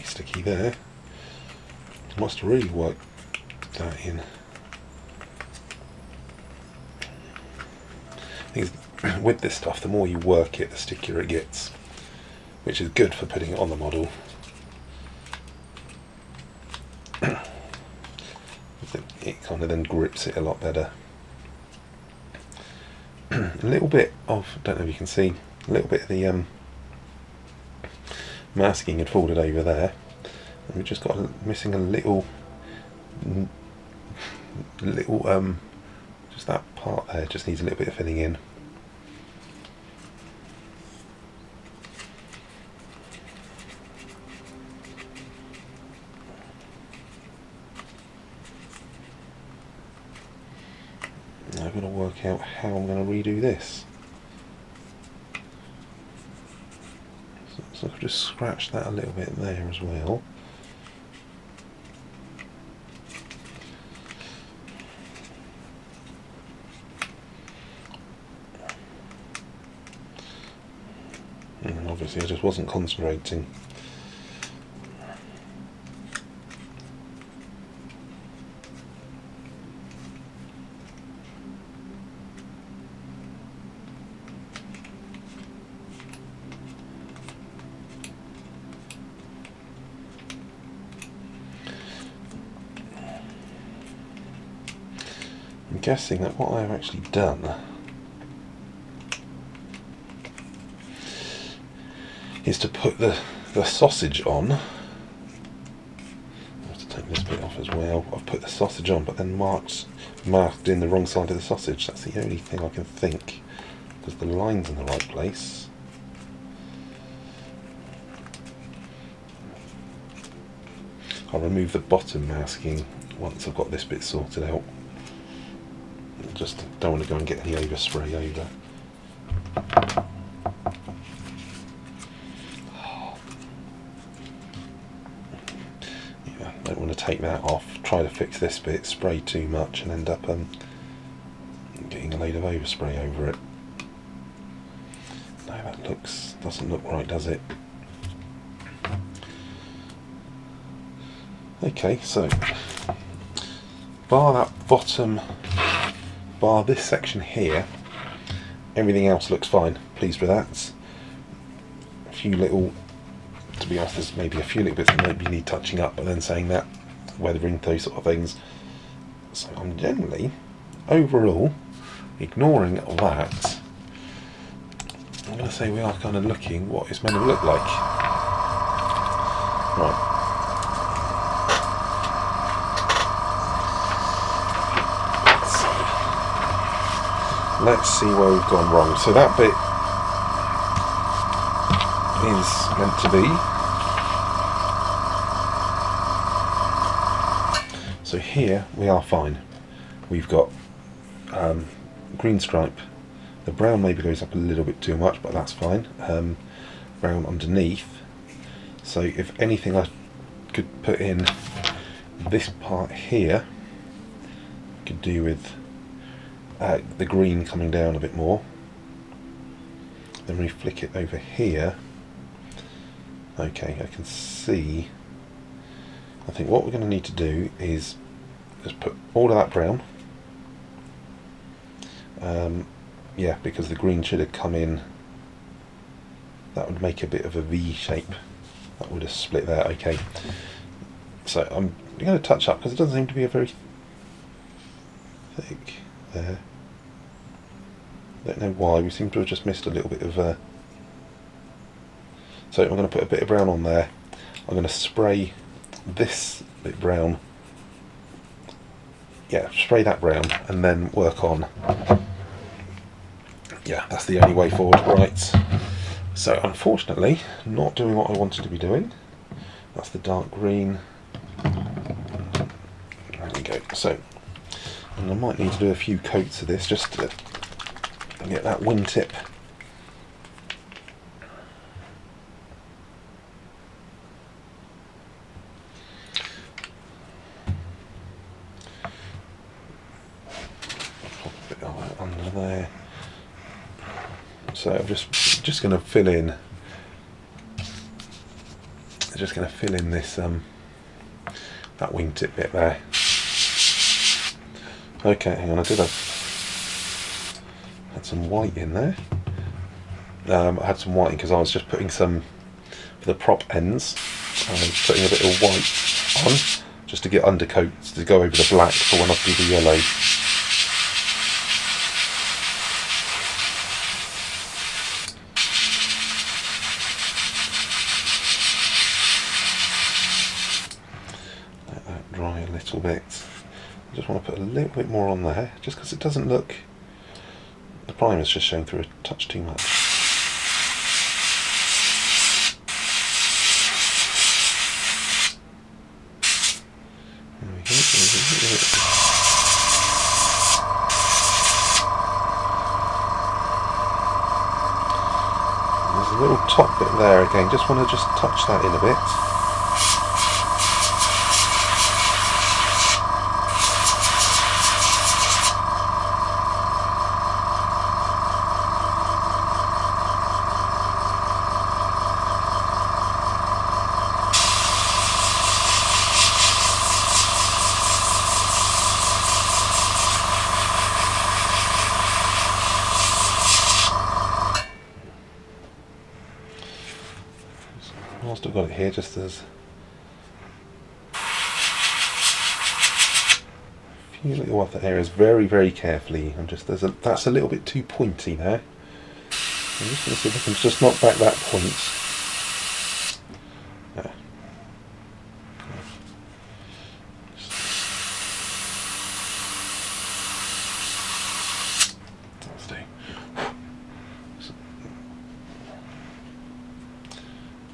sticky there. Must really work that in. With this stuff, the more you work it, the stickier it gets, which is good for putting it on the model. It kind of then grips it a lot better. A little bit of, don't know if you can see, a little bit of the masking had folded over there, and we've just got missing a little just that part there just needs a little bit of filling in. I've got to work out how I'm going to redo this. So I've just scratched that a little bit there as well. And obviously I just wasn't concentrating. I'm guessing that what I've actually done is to put the sausage on. I have to take this bit off as well. I've put the sausage on, but then marked in the wrong side of the sausage. That's the only thing I can think, because the line's in the right place. I'll remove the bottom masking once I've got this bit sorted out. Just don't want to go and get any overspray over. Yeah, don't want to take that off. Try to fix this bit, spray too much, and end up getting a load of overspray over it. No, that doesn't look right, does it? Okay, so bar that bottom. Bar this section here, everything else looks fine. Pleased with that. A few little, to be honest, there's maybe a few little bits that maybe need touching up, but then saying that, weathering, those sort of things. So I'm generally, overall, ignoring that, I'm going to say we are kind of looking what it's meant to look like. Right. Let's see where we've gone wrong. So that bit is meant to be. So here we are fine. We've got green stripe. The brown maybe goes up a little bit too much, but that's fine. Brown underneath. So if anything, I could put in this part here. Could do with the green coming down a bit more. Then we flick it over here. Okay, I can see. I think what we're going to need to do is just put all of that brown. Yeah, because the green should have come in. That would make a bit of a V shape. That would have split there. Okay. So I'm going to touch up because it doesn't seem to be a very thick there. Don't know why, we seem to have just missed a little bit of so I'm going to put a bit of brown on there. I'm going to spray this bit brown, yeah, spray that brown, and then work on, yeah, that's the only way forward. Right, so unfortunately not doing what I wanted to be doing. That's the dark green. There we go. So, and I might need to do a few coats of this just to get that wingtip. Pop a bit of that under there. So I'm just going to fill in just going to fill in this that wingtip bit there. Okay, hang on, I had some white in there. I had some white because I was just putting some for the prop ends. I was putting a bit of white on just to get undercoats to go over the black for when I do the yellow. Let that dry a little bit. I just want to put a little bit more on there, just because it doesn't look. The primer's just showing through a touch too much. There's a little top bit there again, just want to just touch that in a bit. Whilst I've got it here, just as a few little other areas, very carefully. I'm just that's a little bit too pointy there. I'm just going to see if I can just knock back that point. There. Let's do.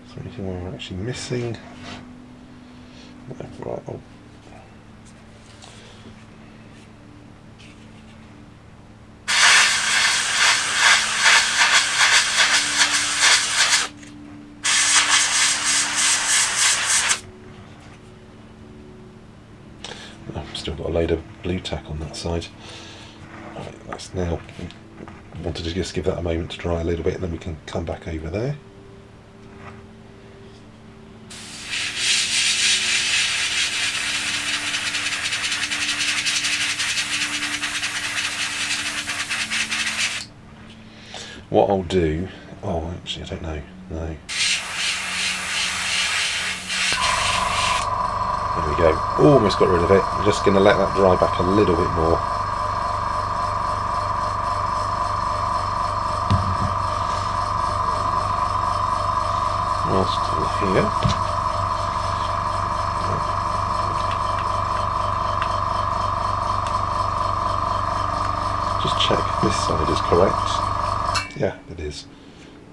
Is there anything we're actually missing? No, right. Oh. I've still got a load of Blu-Tak on that side. Right, that's now. I wanted to just give that a moment to dry a little bit, and then we can come back over there. What I'll do, oh actually I don't know, no. There we go, almost got rid of it. I'm just going to let that dry back a little bit more. While still here. Just check this side is correct. Yeah, it is.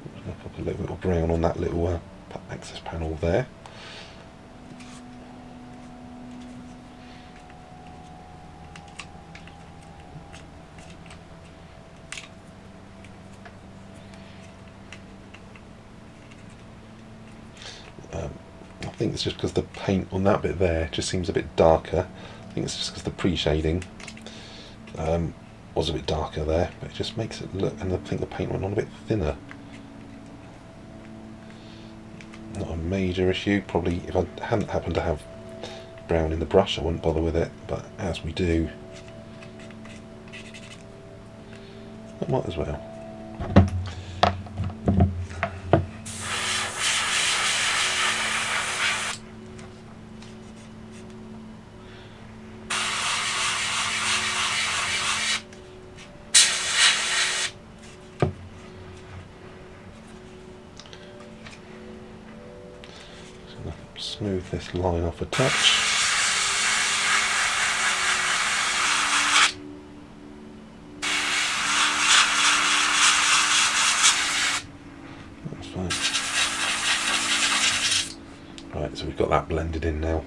I'm going to pop a little bit of brown on that little access panel there. I think it's just because the paint on that bit there just seems a bit darker. I think it's just because the pre-shading was a bit darker there, but it just makes it look, and I think the paint went on a bit thinner. Not a major issue. Probably if I hadn't happened to have brown in the brush I wouldn't bother with it, but as we do, I might as well. Smooth this line off a touch. That's fine. Right, so we've got that blended in now.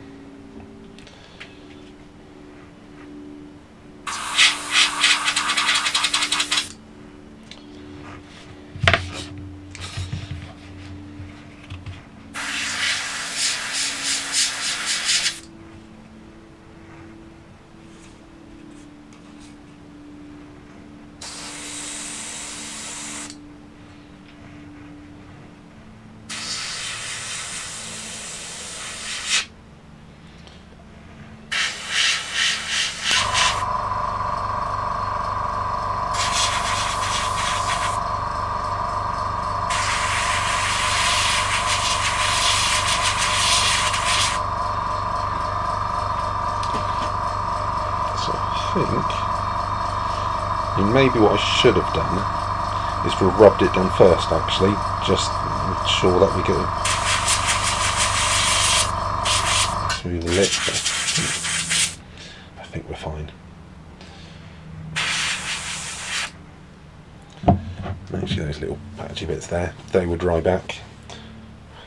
think maybe what I should have done is to have rubbed it down first, actually, just ensure that we get through the lip. I think we're fine. Actually, those little patchy bits there, they will dry back.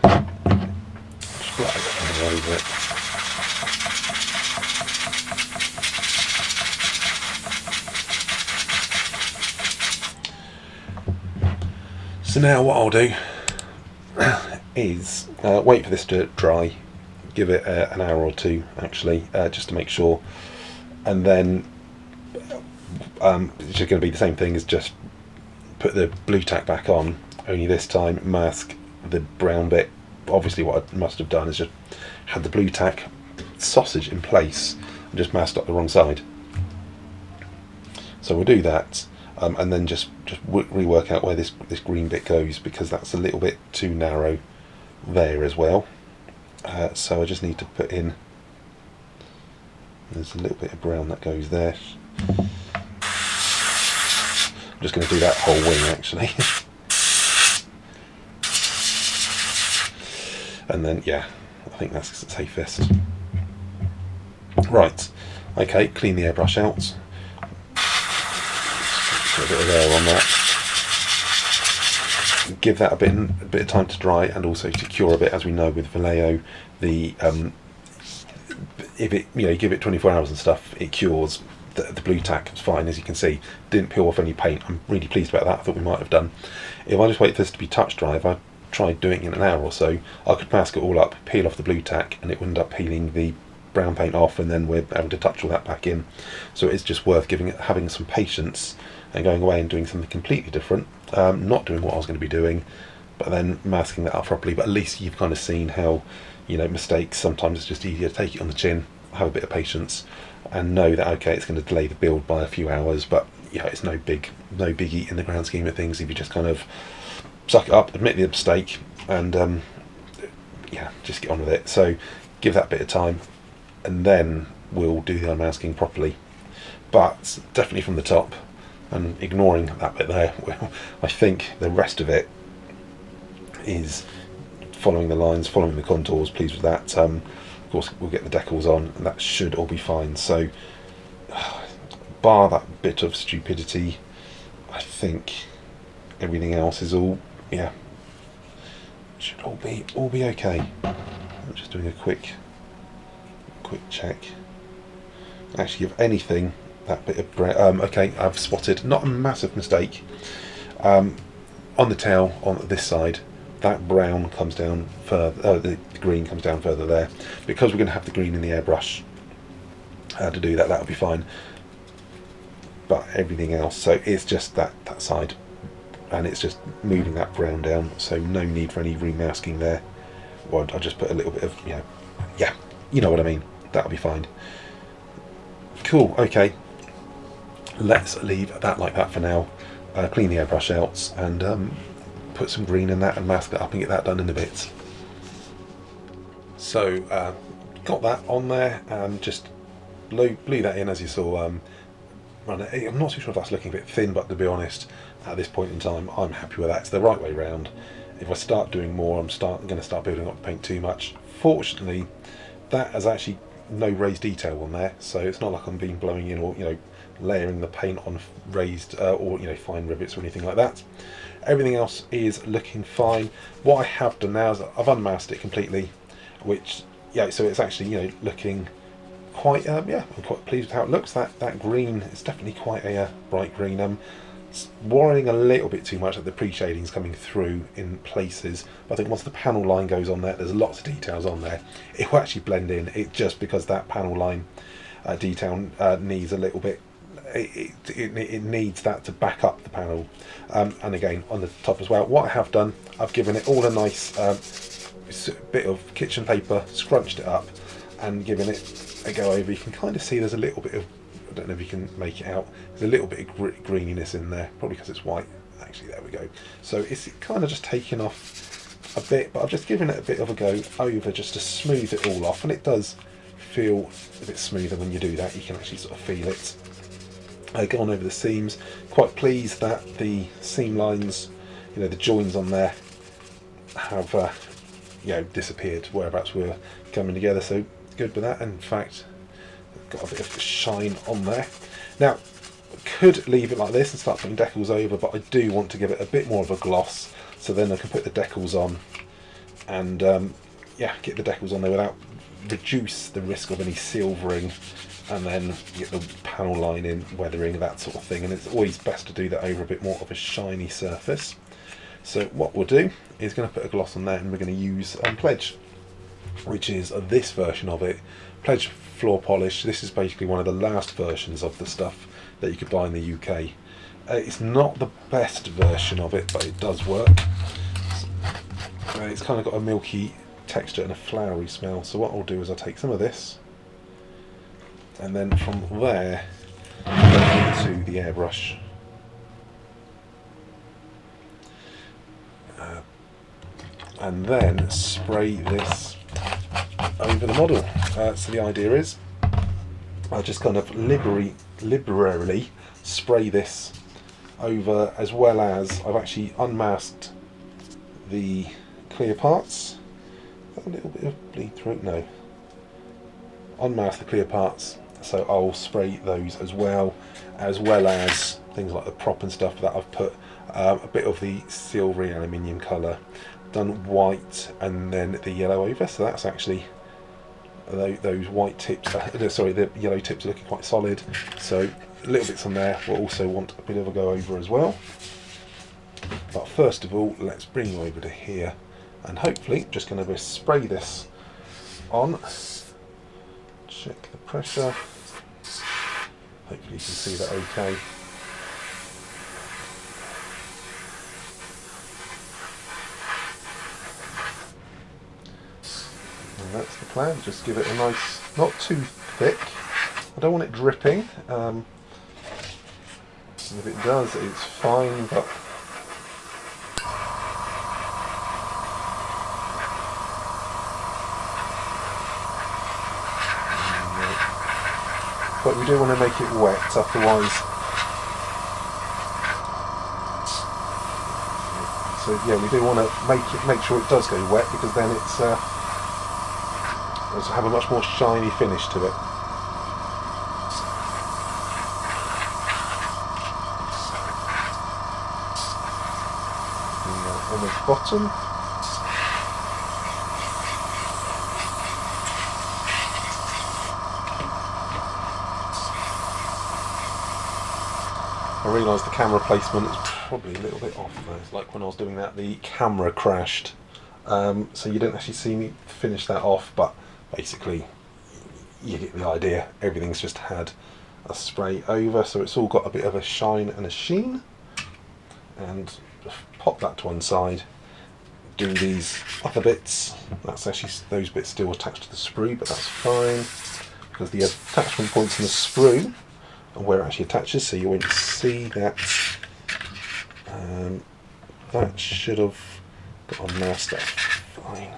Just blot it over it. So now what I'll do is wait for this to dry, give it an hour or two actually, just to make sure, and then it's just going to be the same thing as just put the Blu-Tak back on, only this time mask the brown bit. Obviously what I must have done is just had the Blu-Tak sausage in place and just masked up the wrong side. So we'll do that. And then just rework out where this green bit goes, because that's a little bit too narrow there as well. So I just need to put in, there's a little bit of brown that goes there. I'm just going to do that whole wing actually. And then yeah, I think that's safest. Right, okay, clean the airbrush out. A bit of air on that. Give that a bit of time to dry, and also to cure a bit. As we know with Vallejo, the if it, you know, you give it 24 hours and stuff, it cures. The Blu-Tak is fine, as you can see. Didn't peel off any paint. I'm really pleased about that. I thought we might have done. If I just wait for this to be touch dry, if I tried doing it in an hour or so, I could mask it all up, peel off the Blu-Tak, and it would end up peeling the brown paint off, and then we're having to touch all that back in. So it's just worth having some patience and going away and doing something completely different, not doing what I was going to be doing, but then masking that up properly. But at least you've kind of seen how, you know, mistakes, sometimes it's just easier to take it on the chin, have a bit of patience, and know that okay, it's going to delay the build by a few hours, but yeah, it's no biggie in the grand scheme of things if you just kind of suck it up, admit the mistake, and yeah, just get on with it. So give that bit of time, and then we'll do the unmasking properly, but definitely from the top. And ignoring that bit there, well, I think the rest of it is following the lines, following the contours. Pleased with that. Of course, we'll get the decals on, and that should all be fine. So, bar that bit of stupidity, I think everything else is all, yeah, should all be okay. I'm just doing a quick check. Actually, if anything, that bit of brown, okay, I've spotted, not a massive mistake, on the tail on this side, that brown comes down further, the green comes down further there, because we're going to have the green in the airbrush to do that. That'll be fine, but everything else, so it's just that side, and it's just moving that brown down, so no need for any remasking there. Well, I'll just put a little bit of, you know, yeah, you know what I mean, that'll be fine. Cool, okay. Let's leave that like that for now. Clean the airbrush out, and put some green in that and mask that up and get that done in a bit. So got that on there and just blew that in, as you saw. Run it. I'm not too sure if that's looking a bit thin, but to be honest, at this point in time, I'm happy with that. It's the right way round. If I start doing more, I'm going to start building up the paint too much. Fortunately, that has actually no raised detail on there, so it's not like I'm being blowing in or, you know, layering the paint on raised or, you know, fine rivets or anything like that. Everything else is looking fine. What I have done now is I've unmasked it completely, which, yeah, so it's actually, you know, looking quite, yeah, I'm quite pleased with how it looks. That green is definitely quite a bright green. It's worrying a little bit too much that the pre-shading is coming through in places. But I think once the panel line goes on there, there's lots of details on there, it will actually blend in. It just because that panel line detail needs a little bit, it needs that to back up the panel, and again on the top as well. What I have done, I've given it all a nice bit of kitchen paper, scrunched it up and given it a go over. You can kind of see there's a little bit of, I don't know if you can make it out, there's a little bit of greeniness in there, probably because it's white. Actually, there we go. So it's kind of just taking off a bit, but I've just given it a bit of a go over just to smooth it all off, and it does feel a bit smoother when you do that. You can actually sort of feel it. gone over the seams. Quite pleased that the seam lines, you know, the joins on there have you know, disappeared whereabouts we were coming together, so good with that. And in fact, got a bit of shine on there. Now, could leave it like this and start putting decals over, but I do want to give it a bit more of a gloss, so then I can put the decals on and yeah, get the decals on there without reduce the risk of any silvering, and then get the panel lining, weathering, that sort of thing. And it's always best to do that over a bit more of a shiny surface. So what we'll do is going to put a gloss on there, and we're going to use Pledge, which is this version of it, Pledge Floor Polish. This is basically one of the last versions of the stuff that you could buy in the UK. It's not the best version of it, but it does work. It's kind of got a milky texture and a flowery smell. So what I'll do is I'll take some of this, and then from there go into the airbrush. And then spray this over the model. So the idea is I'll just kind of liberally spray this over, as well as I've actually unmasked the clear parts. A little bit of bleed through, no. Unmask the clear parts, so I'll spray those as well as things like the prop and stuff that I've put a bit of the silvery aluminium colour, done white and then the yellow over. So that's actually those white tips, sorry, the yellow tips are looking quite solid, so little bits on there. We'll also want a bit of a go over as well, but first of all let's bring you over to here, and hopefully just going to spray this on, check the pressure, hopefully you can see that okay. And that's the plan, just give it a nice, not too thick, I don't want it dripping, if it does it's fine, but we do want to make it wet, otherwise. So yeah, we do want to make sure it does go wet, because then it's have a much more shiny finish to it. And on the bottom. I realised the camera placement is probably a little bit off there. It's like when I was doing that, the camera crashed. So you didn't actually see me finish that off, but basically you get the idea. Everything's just had a spray over, so it's all got a bit of a shine and a sheen. And pop that to one side. Do these other bits. That's actually, those bits still attached to the sprue, but that's fine, because the attachment points in the sprue and where it actually attaches, so you won't see that. That should have got unmasked. That's fine.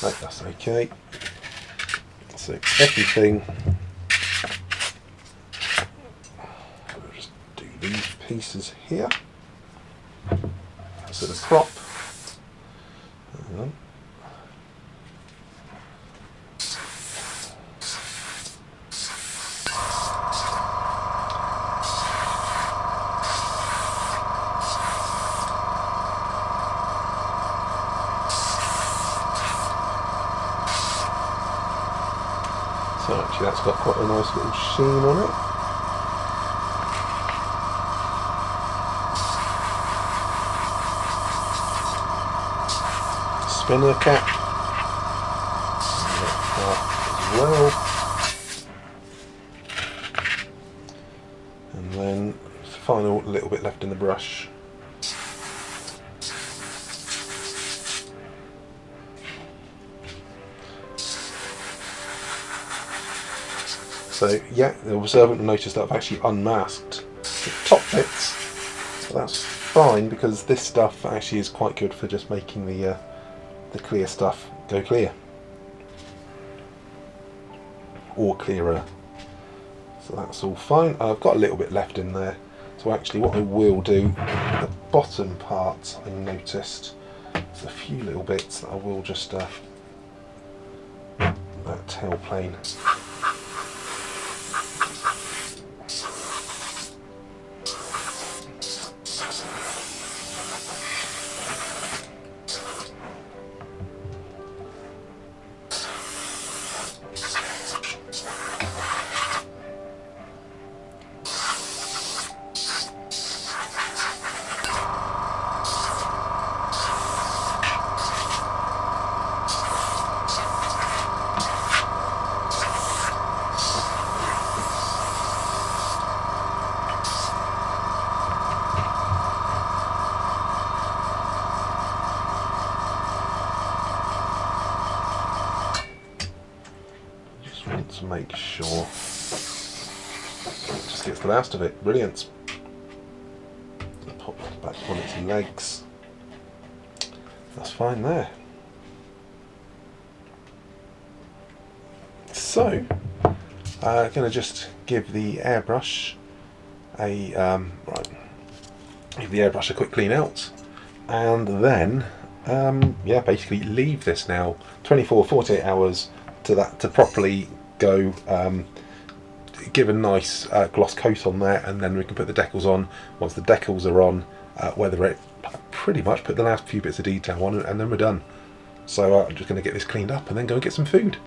Right, that's okay. So everything, I'll just do these pieces here. So the prop. Hang on. So actually that's got quite a nice little sheen on it. Spinner cap as well, and then final little bit left in the brush. So yeah, the observant will notice that I've actually unmasked the top bits, so that's fine, because this stuff actually is quite good for just making the clear stuff go clear, or clearer. So that's all fine. I've got a little bit left in there. So actually what I will do, the bottom part I noticed, there's a few little bits that I will just, that tail plane. To make sure it just gets the last of it. Brilliant. Pop it back on its legs. That's fine there. So I'm going to just give the airbrush a quick clean out, and then yeah, basically leave this now 48 hours to properly go, give a nice gloss coat on there, and then we can put the decals on. Once the decals are on, weather it, pretty much put the last few bits of detail on, and then we're done. So I'm just going to get this cleaned up and then go and get some food.